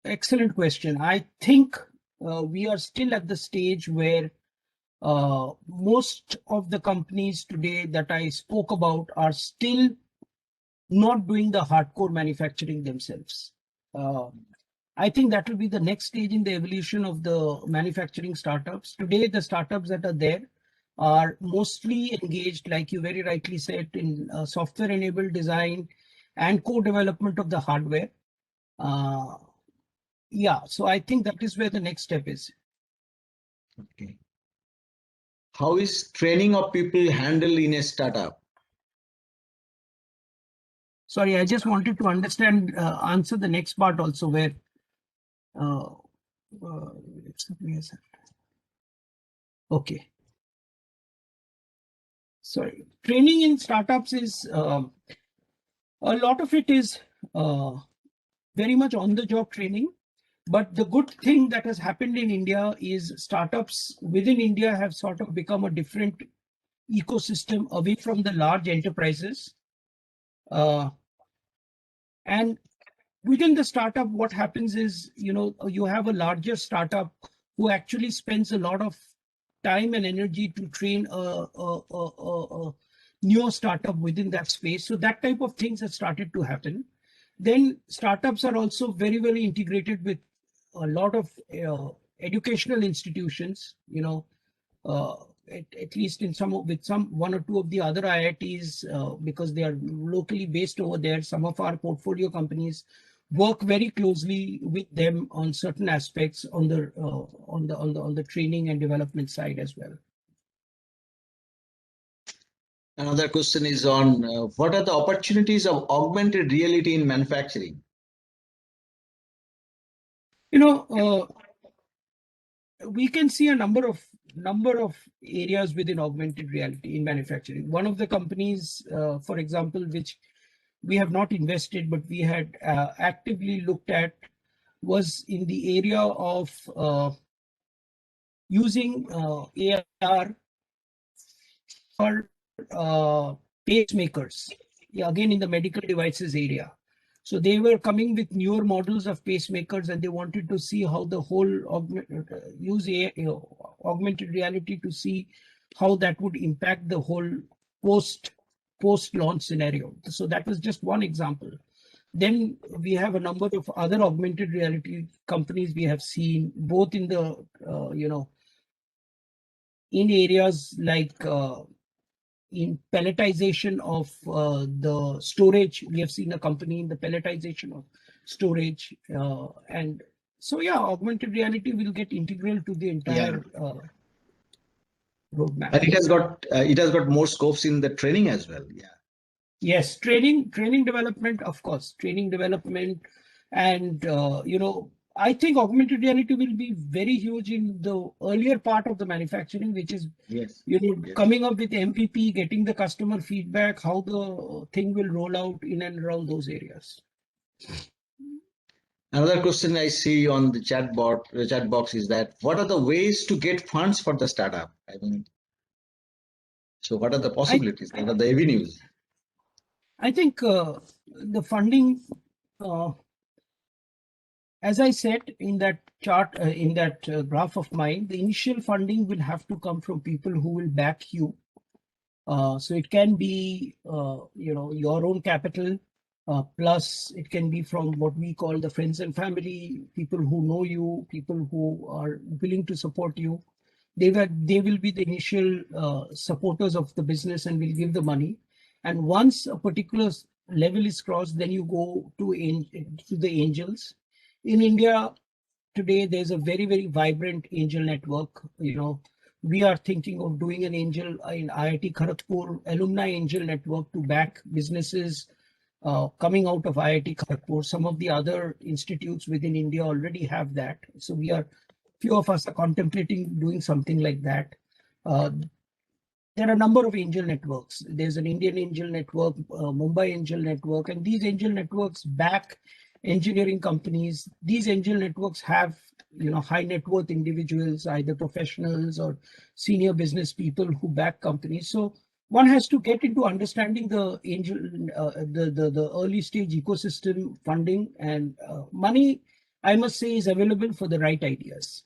excellent question. I think we are still at the stage where most of the companies today that I spoke about are still not doing the hardcore manufacturing themselves. I think that will be the next stage in the evolution of the manufacturing startups. Today, the startups that are there are mostly engaged, like you very rightly said, in software-enabled design and co-development of the hardware. Yeah, so I think that is where the next step is.
Okay. How is training of people handled in a startup?
Sorry, I just wanted to understand, answer the next part also where. Okay. Sorry, training in startups is a lot of it is very much on the job training. But the good thing that has happened in India is startups within India have sort of become a different ecosystem away from the large enterprises. And within the startup, what happens is, you have a larger startup who actually spends a lot of time and energy to train a new startup within that space. So that type of things have started to happen. Then startups are also very, very integrated with a lot of educational institutions, at least in one or two of the other IITs, because they are locally based over there. Some of our portfolio companies work very closely with them on certain aspects on the training and development side as well.
Another question is on what are the opportunities of augmented reality in manufacturing?
We can see a number of areas within augmented reality in manufacturing. One of the companies, for example, which we have not invested, but we had actively looked at, was in the area of using AR for pacemakers, again in the medical devices area. So they were coming with newer models of pacemakers, and they wanted to see how the whole use augmented reality to see how that would impact the whole post-launch scenario. So that was just one example. Then we have a number of other augmented reality companies we have seen, both in the in areas like in pelletization of the storage. We have seen a company in the pelletization of storage, and so augmented reality will get integral to the entire roadmap.
And it has got more scopes in the training as well. Yeah.
Yes, training development, of course, training development, and I think augmented reality will be very huge in the earlier part of the manufacturing, which is coming up with MPP, getting the customer feedback, how the thing will roll out in and around those areas.
Another question I see on the chat box is that what are the ways to get funds for the startup? I mean, so what are the possibilities? What are the avenues?
I think the funding, as I said in that chart, in that graph of mine, the initial funding will have to come from people who will back you. So it can be, your own capital. Plus, it can be from what we call the friends and family, people who know you, people who are willing to support you. They will be the initial supporters of the business and will give the money. And once a particular level is crossed, then you go to the angels. In India today, there's a very, very vibrant angel network. We are thinking of doing an angel in IIT Kharagpur alumni angel network to back businesses coming out of IIT Kharagpur. Some of the other institutes within India already have that. So few of us are contemplating doing something like that. There are a number of angel networks. There's an Indian angel network, Mumbai angel network, and these angel networks back engineering companies. These angel networks have high net worth individuals, either professionals or senior business people who back companies. So one has to get into understanding the angel, the early stage ecosystem funding, and money, I must say, is available for the right ideas.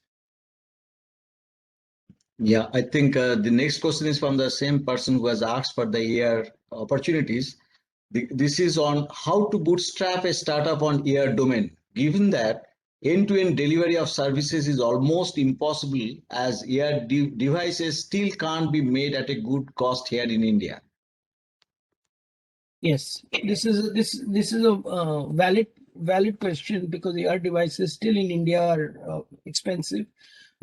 Yeah, I think the next question is from the same person who has asked for the AR opportunities. This is on how to bootstrap a startup on AR domain, given that end-to-end delivery of services is almost impossible, as AR devices still can't be made at a good cost here in India.
Yes, this is a valid question, because AR devices still in India are expensive.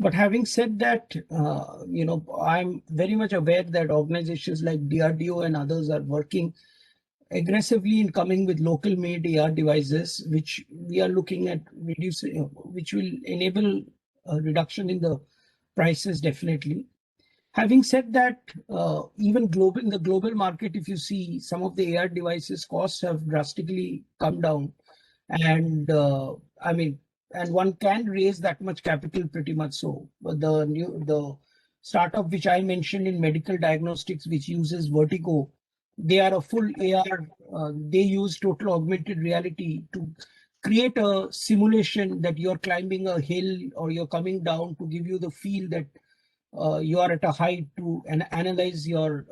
But having said that, I'm very much aware that organizations like DRDO and others are working aggressively in coming with local made AR devices, which we are looking at reducing, which will enable a reduction in the prices definitely. Having said that, even in the global market, if you see, some of the AR devices costs have drastically come down, and and one can raise that much capital pretty much. So the startup which I mentioned in medical diagnostics, which uses Vertigo, they are a full AR. They use total augmented reality to create a simulation that you're climbing a hill or you're coming down, to give you the feel that you are at a height, to analyze your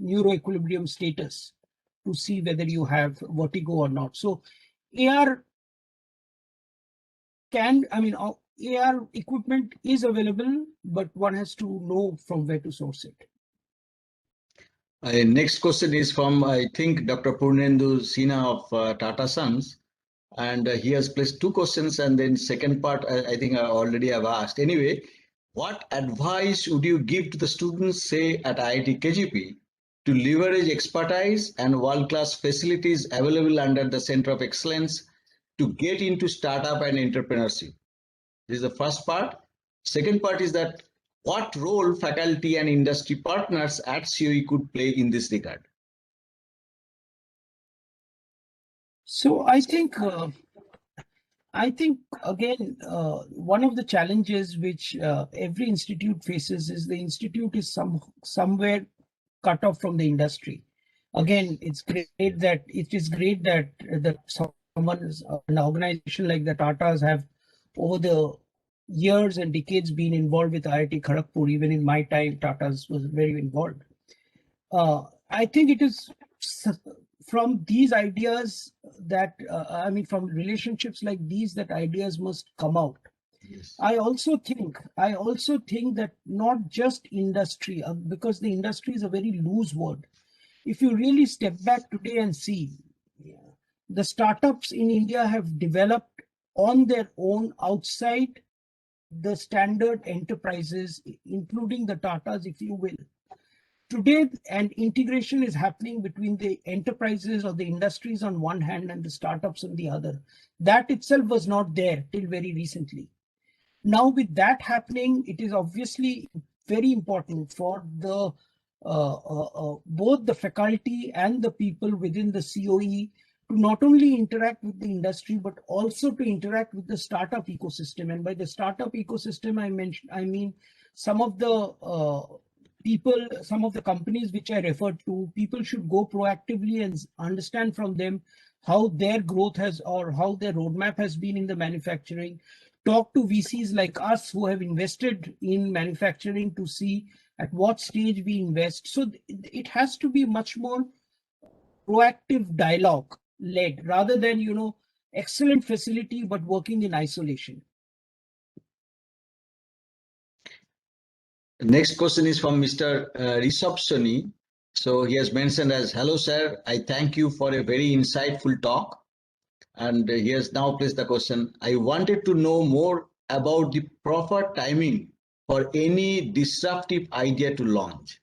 neuroequilibrium status to see whether you have vertigo or not. So AR AR equipment is available, but one has to know from where to source it.
Next question is from, I think, Dr. Purnendu Sinha of Tata Sons. And he has placed two questions, and then second part, I think I already have asked. Anyway, what advice would you give to the students, say, at IIT KGP, to leverage expertise and world-class facilities available under the Center of Excellence to get into startup and entrepreneurship? This is the first part. Second part is that what role faculty and industry partners at COE could play in this regard?
So I think again, one of the challenges which every institute faces is the institute is somewhere cut off from the industry. Again, it is great that an organization like the Tatas have over the years and decades been involved with IIT Kharagpur. Even in my time, Tatas was very involved. I think it is from these ideas that from relationships like these, that ideas must come out.
Yes.
I also think that not just industry, because the industry is a very loose word. If you really step back today and see, the startups in India have developed on their own outside the standard enterprises, including the Tatas, if you will. Today, an integration is happening between the enterprises or the industries on one hand and the startups on the other. That itself was not there till very recently. Now, with that happening, it is obviously very important for the both the faculty and the people within the COE to not only interact with the industry, but also to interact with the startup ecosystem. And by the startup ecosystem, I mean some of the people, some of the companies which I referred to. People should go proactively and understand from them how their growth has, or how their roadmap has been in the manufacturing. Talk to VCs like us who have invested in manufacturing to see at what stage we invest. So it has to be much more proactive dialogue led rather than, excellent facility, but working in isolation.
Next question is from Mr. Rishabh Soni. So he has mentioned as, hello, sir. I thank you for a very insightful talk. And he has now placed the question. I wanted to know more about the proper timing for any disruptive idea to launch.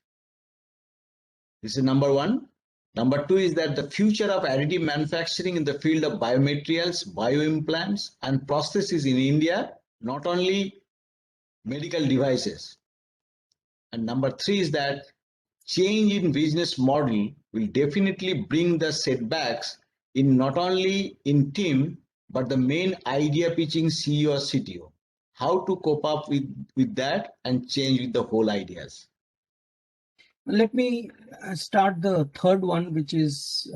This is number one. Number two is that the future of additive manufacturing in the field of biomaterials, bioimplants, and prostheses in India, not only medical devices. And number three is that change in business model will definitely bring the setbacks in not only in team, but the main idea pitching CEO or CTO. How to cope up with that and change with the whole ideas.
Let me start the third one, which is,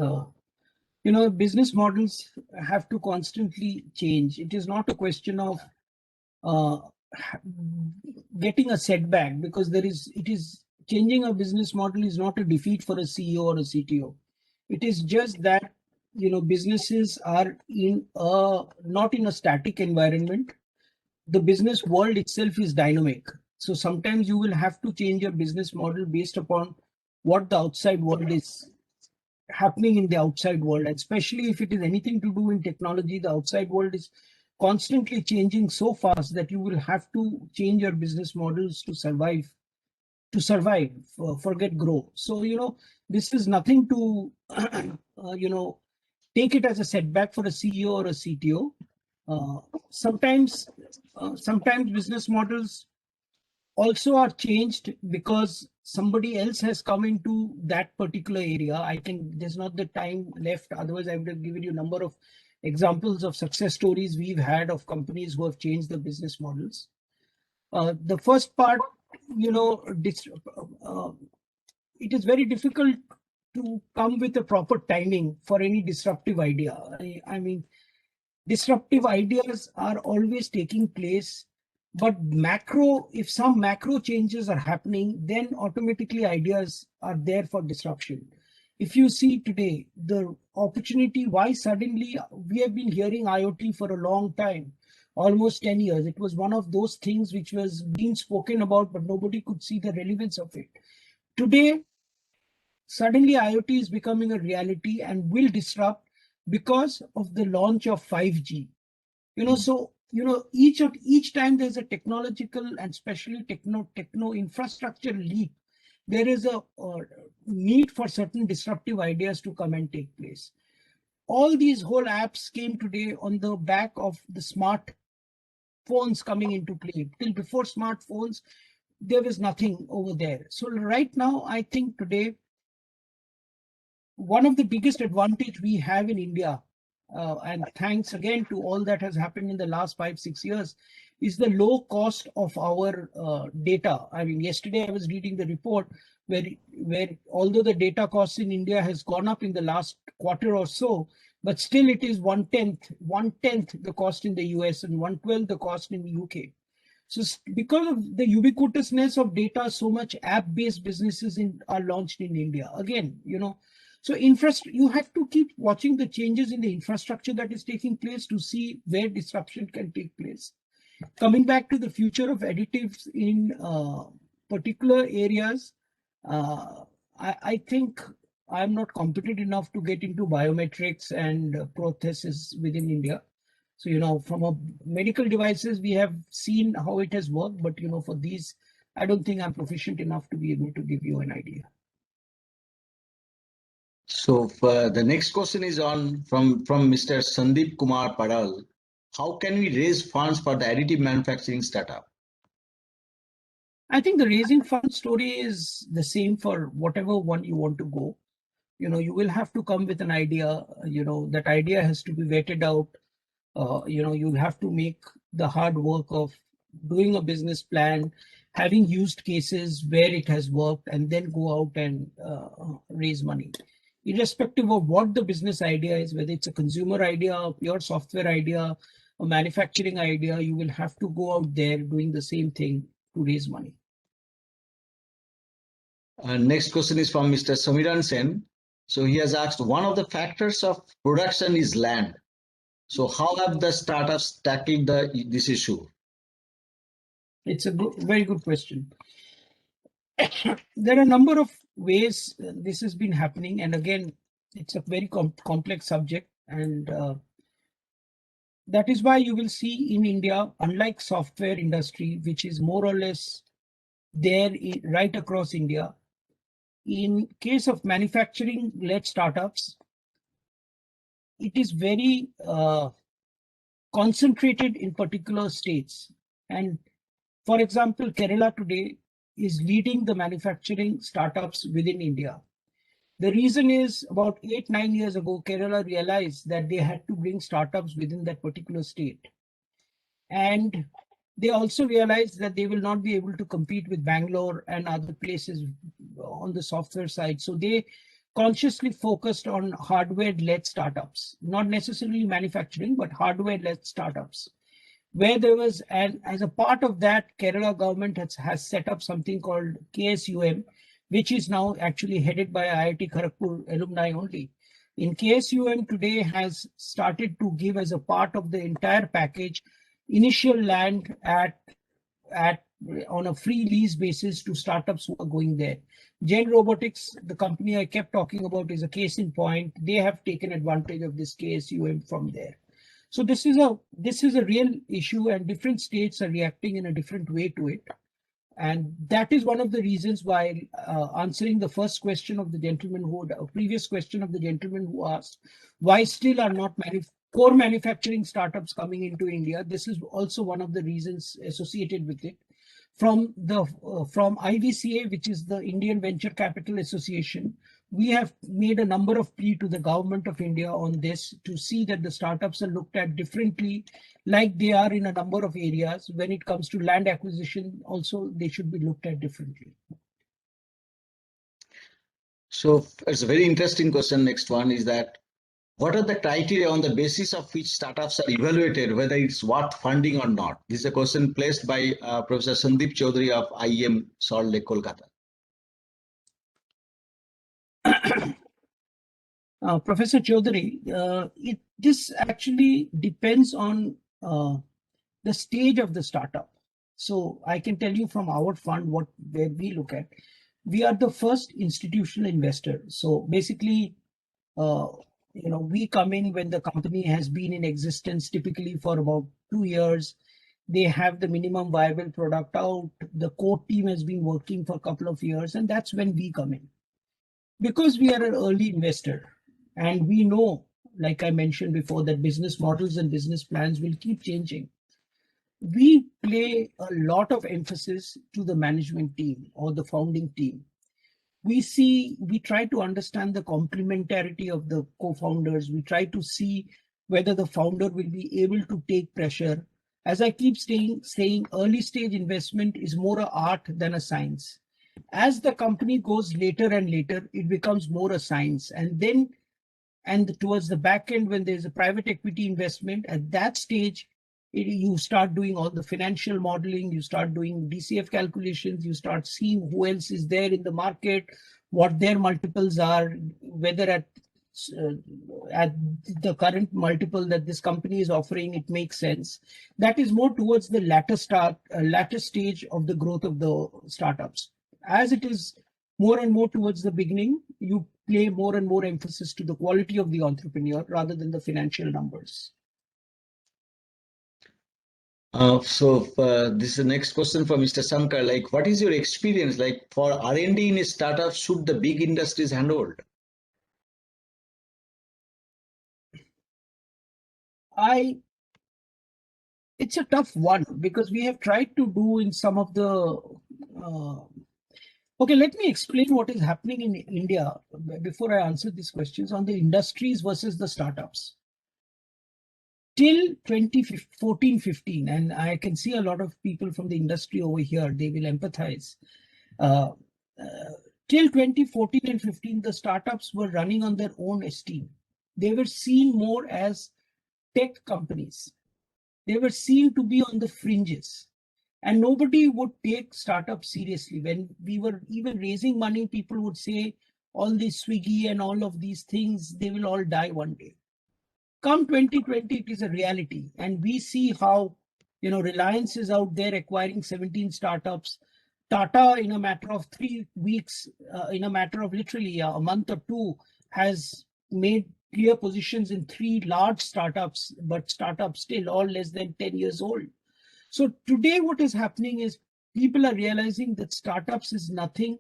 business models have to constantly change. It is not a question of getting a setback, because changing a business model is not a defeat for a CEO or a CTO. It is just that, businesses are not in a static environment. The business world itself is dynamic. So sometimes you will have to change your business model based upon what the outside world is happening in the outside world, especially if it is anything to do in technology. The outside world is constantly changing so fast that you will have to change your business models to survive, forget grow. So, this is nothing to, take it as a setback for a CEO or a CTO. Sometimes business models also are changed because somebody else has come into that particular area. There's not the time left. Otherwise, I would have given you a number of examples of success stories we've had of companies who have changed the business models. The first part, it is very difficult to come with a proper timing for any disruptive idea. I mean, disruptive ideas are always taking place, but if some macro changes are happening, then automatically ideas are there for disruption. If you see today, the opportunity, why suddenly we have been hearing IoT for a long time, almost 10 years. It was one of those things which was being spoken about, but nobody could see the relevance of it. Today, suddenly IoT is becoming a reality and will disrupt because of the launch of 5G. So each time there's a technological and especially techno infrastructure leap, there is a need for certain disruptive ideas to come and take place. All these whole apps came today on the back of the smart phones coming into play. Till before smartphones, there was nothing over there. So right now, I think today, one of the biggest advantage we have in India, and thanks again to all that has happened in the last 5-6 years, is the low cost of our data. I mean, yesterday I was reading the report where although the data cost in India has gone up in the last quarter or so, but still it is one tenth the cost in the US and 1/12 the cost in the UK. So because of the ubiquitousness of data, so much app-based businesses are launched in India. Again, so you have to keep watching the changes in the infrastructure that is taking place to see where disruption can take place. Coming back to the future of additives in particular areas, I think I'm not competent enough to get into biometrics and prosthesis within India. So, from a medical devices, we have seen how it has worked, but for these, I don't think I'm proficient enough to be able to give you an idea.
So the next question is from Mr. Sandeep Kumar Padal. How can we raise funds for the additive manufacturing startup?
I think the raising fund story is the same for whatever one you want to go. You will have to come with an idea. That idea has to be vetted out. You have to make the hard work of doing a business plan, having used cases where it has worked, and then go out and raise money. Irrespective of what the business idea is, whether it's a consumer idea, a pure software idea, a manufacturing idea, you will have to go out there doing the same thing to raise money.
Next question is from Mr. Samiran Sen. So he has asked, one of the factors of production is land. So how have the startups tackled this issue?
It's a very good question. There are a number of ways this has been happening, and again, it's a very complex subject, and that is why you will see in India, unlike software industry, which is more or less there right across India, in case of manufacturing-led startups, it is very concentrated in particular states. And for example, Kerala today is leading the manufacturing startups within India. The reason is about 8-9 years ago, Kerala realized that they had to bring startups within that particular state. And they also realized that they will not be able to compete with Bangalore and other places on the software side. So they consciously focused on hardware-led startups, not necessarily manufacturing, but hardware-led startups. Where there was, and as a part of that, Kerala government has set up something called KSUM, which is now actually headed by IIT Kharagpur alumni only. In KSUM today has started to give as a part of the entire package initial land on a free lease basis to startups who are going there. Gen Robotics, the company I kept talking about, is a case in point. They have taken advantage of this KSUM from there. So this is a real issue, and different states are reacting in a different way to it. And that is one of the reasons why, answering the first question of the gentleman previous question of the gentleman who asked, why still are not core manufacturing startups coming into India? This is also one of the reasons associated with it. From IVCA, which is the Indian Venture Capital Association, we have made a number of plea to the government of India on this to see that the startups are looked at differently, like they are in a number of areas. When it comes to land acquisition, also they should be looked at differently.
So it's a very interesting question. Next one is that, what are the criteria on the basis of which startups are evaluated, whether it's worth funding or not? This is a question placed by Professor Sandeep Chaudhary of IIM Salt Lake, Kolkata.
Professor Chaudhary, this actually depends on the stage of the startup. So I can tell you from our fund where we look at. We are the first institutional investor. So basically, we come in when the company has been in existence typically for about 2 years. They have the minimum viable product out. The core team has been working for a couple of years, and that's when we come in. Because we are an early investor, and we know, like I mentioned before, that business models and business plans will keep changing. We play a lot of emphasis to the management team or the founding team. We try to understand the complementarity of the co-founders. We try to see whether the founder will be able to take pressure. As I keep saying, early stage investment is more an art than a science. As the company goes later and later, it becomes more a science. And towards the back end, when there's a private equity investment, at that stage, you start doing all the financial modeling, you start doing DCF calculations, you start seeing who else is there in the market, what their multiples are, whether at the current multiple that this company is offering, it makes sense. That is more towards the latter stage of the growth of the startups. As it is more and more towards the beginning, you play more and more emphasis to the quality of the entrepreneur rather than the financial numbers.
This is the next question from Mr. Sankar. Like, what is your experience like for R&D in a startup? Should the big industries handhold?
It's a tough one because we have tried to do in some of the. Okay, let me explain what is happening in India before I answer these questions on the industries versus the startups. Till 2014-15, and I can see a lot of people from the industry over here, they will empathize. Till 2014 and 15, the startups were running on their own esteem. They were seen more as tech companies. They were seen to be on the fringes. And nobody would take startups seriously. When we were even raising money, people would say, all this Swiggy and all of these things, they will all die one day. Come 2020, it is a reality. And we see how, Reliance is out there acquiring 17 startups. Tata, in a matter of 3 weeks, in a matter of literally a month or two, has made clear positions in 3 large startups, but startups still all less than 10 years old. So today what is happening is people are realizing that startups is nothing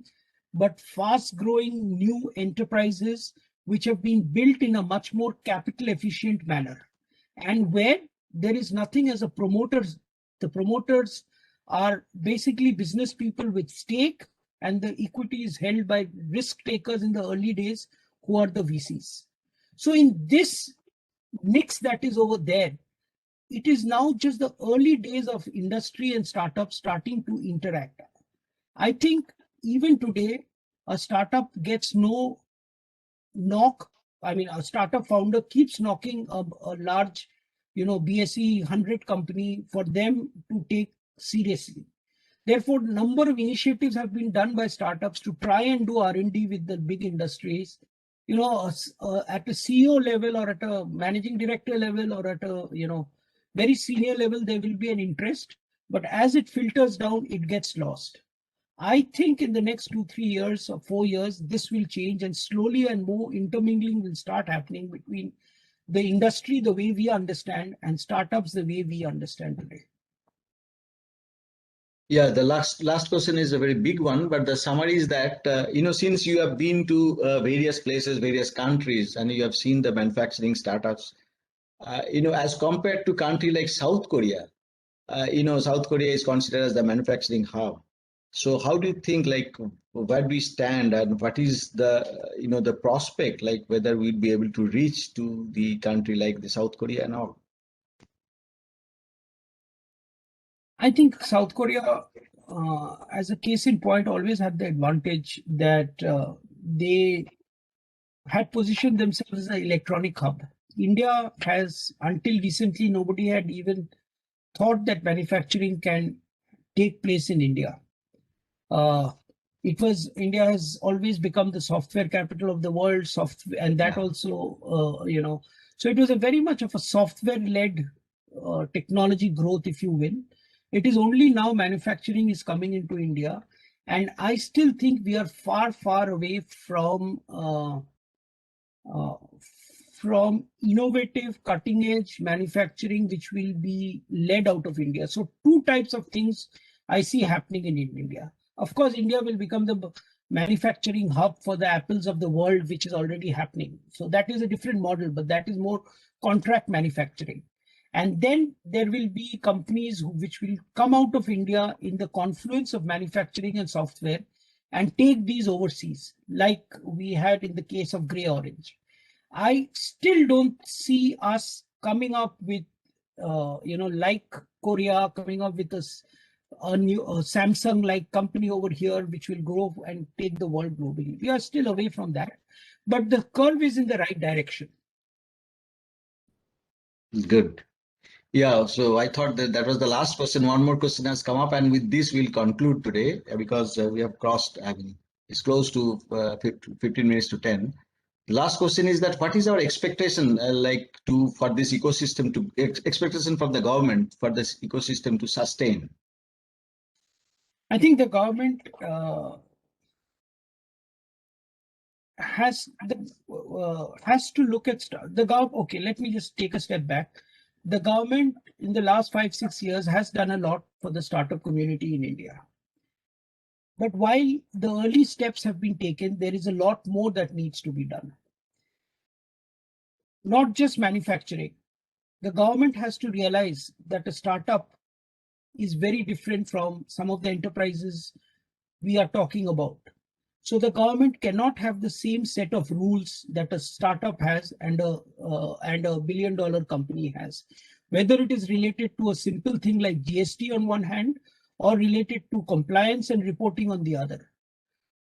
but fast growing new enterprises which have been built in a much more capital efficient manner, and where there is nothing as a promoters. The promoters are basically business people with stake, and the equity is held by risk takers in the early days who are the VCs. So in this mix that is over there, it is now just the early days of industry and startups starting to interact. I think even today, a startup gets no knock. I mean, a startup founder keeps knocking a large, BSE 100 company for them to take seriously. Therefore, number of initiatives have been done by startups to try and do R&D with the big industries. At a CEO level or at a managing director level or at a, very senior level, there will be an interest. But as it filters down, it gets lost. I think in the next 2-3 years or 4 years, this will change, and slowly and more intermingling will start happening between the industry, the way we understand, and startups, the way we understand today.
Yeah, the last question is a very big one, but the summary is that, since you have been to various places, various countries, and you have seen the manufacturing startups, as compared to country like South Korea, South Korea is considered as the manufacturing hub. So how do you think, like, where do we stand, and what is the, the prospect, like whether we'd be able to reach to the country like the South Korea and all?
I think South Korea, as a case in point, always had the advantage that they had positioned themselves as an electronic hub. India has, until recently, nobody had even thought that manufacturing can take place in India. India has always become the software capital of the world, and that also, so it was a very much of a software-led technology growth, if you will. It is only now manufacturing is coming into India, and I still think we are far, far away from innovative, cutting-edge manufacturing, which will be led out of India. So 2 types of things I see happening in India. Of course, India will become the manufacturing hub for the apples of the world, which is already happening. So that is a different model, but that is more contract manufacturing. And then there will be companies which will come out of India in the confluence of manufacturing and software and take these overseas, like we had in the case of Grey Orange. I still don't see us coming up with, like Korea, coming up with a new Samsung-like company over here, which will grow and take the world globally. We are still away from that, but the curve is in the right direction.
Good. Yeah, so I thought that was the last question. One more question has come up, and with this we'll conclude today, because we have crossed, it's close to 15 minutes to 10. The last question is that what is our expectation for this ecosystem expectation from the government for this ecosystem to sustain?
I think the government has to look at the government. Okay, let me just take a step back. The government in the last 5-6 years has done a lot for the startup community in India. But while the early steps have been taken, there is a lot more that needs to be done. Not just manufacturing. The government has to realize that a startup is very different from some of the enterprises we are talking about. So the government cannot have the same set of rules that a startup has and a $1 billion company has, whether it is related to a simple thing like GST on one hand, or related to compliance and reporting on the other.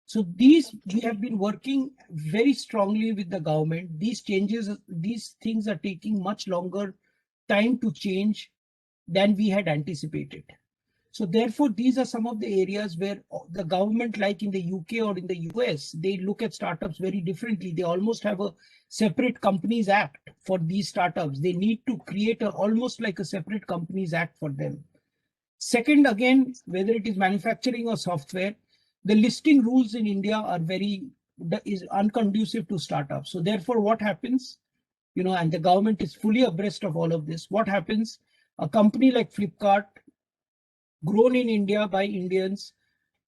So we have been working very strongly with the government. These things are taking much longer time to change than we had anticipated. So therefore, these are some of the areas where the government, like in the UK or in the US, they look at startups very differently. They almost have a separate Companies Act for these startups. They need to create almost like a separate Companies Act for them. Second, again, whether it is manufacturing or software, the listing rules in India are is unconducive to startups. So therefore, what happens, and the government is fully abreast of all of this. What happens? A company like Flipkart, grown in India by Indians,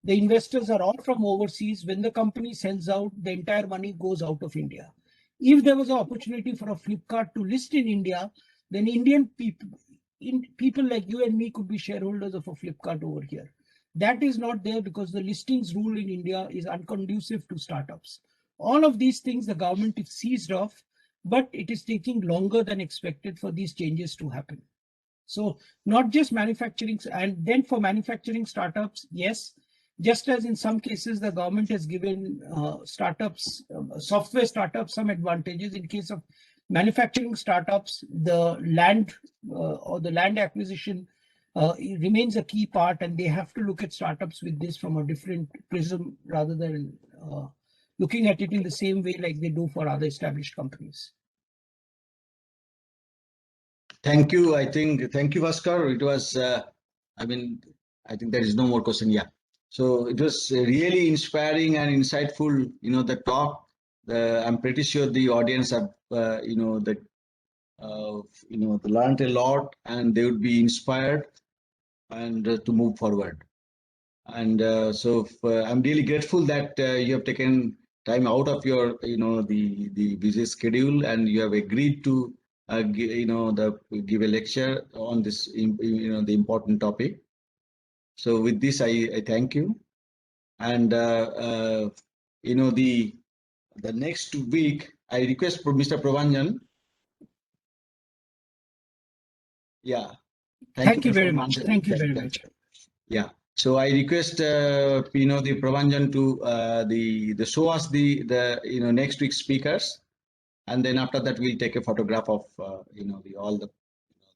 the investors are all from overseas. When the company sells out, the entire money goes out of India. If there was an opportunity for a Flipkart to list in India, then Indian people like you and me could be shareholders of a Flipkart over here. That is not there because the listings rule in India is unconducive to startups. All of these things the government is seized of, but it is taking longer than expected for these changes to happen. So not just manufacturing, and then for manufacturing startups, yes, just as in some cases the government has given startups, software startups some advantages. In case of manufacturing startups, the land or the land acquisition remains a key part, and they have to look at startups with this from a different prism rather than looking at it in the same way like they do for other established companies.
Thank you. Thank you, Bhaskar. It was, I think there is no more question. Yeah. So it was really inspiring and insightful, the talk. I'm pretty sure the audience have, they learned a lot and they would be inspired and to move forward. And I'm really grateful that you have taken time out of your, the busy schedule, and you have agreed to give a lecture on this, the important topic. So with this, I thank you. And the next week, I request Mr. Prabhanjan. Yeah.
Thank you very much. Thank you very much.
Yeah. So I request the Prabhanjan to show us the next week's speakers, and then after that we'll take a photograph of all the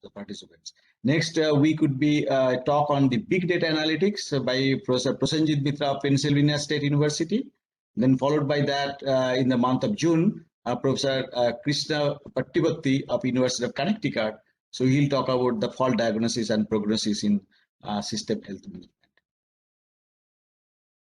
participants. Next week would be a talk on the big data analytics by Professor Prosenjit Mitra of Pennsylvania State University. Then followed by that in the month of June, Professor Krishna Pattibatti of University of Connecticut. So he'll talk about the fault diagnosis and prognosis in system health management.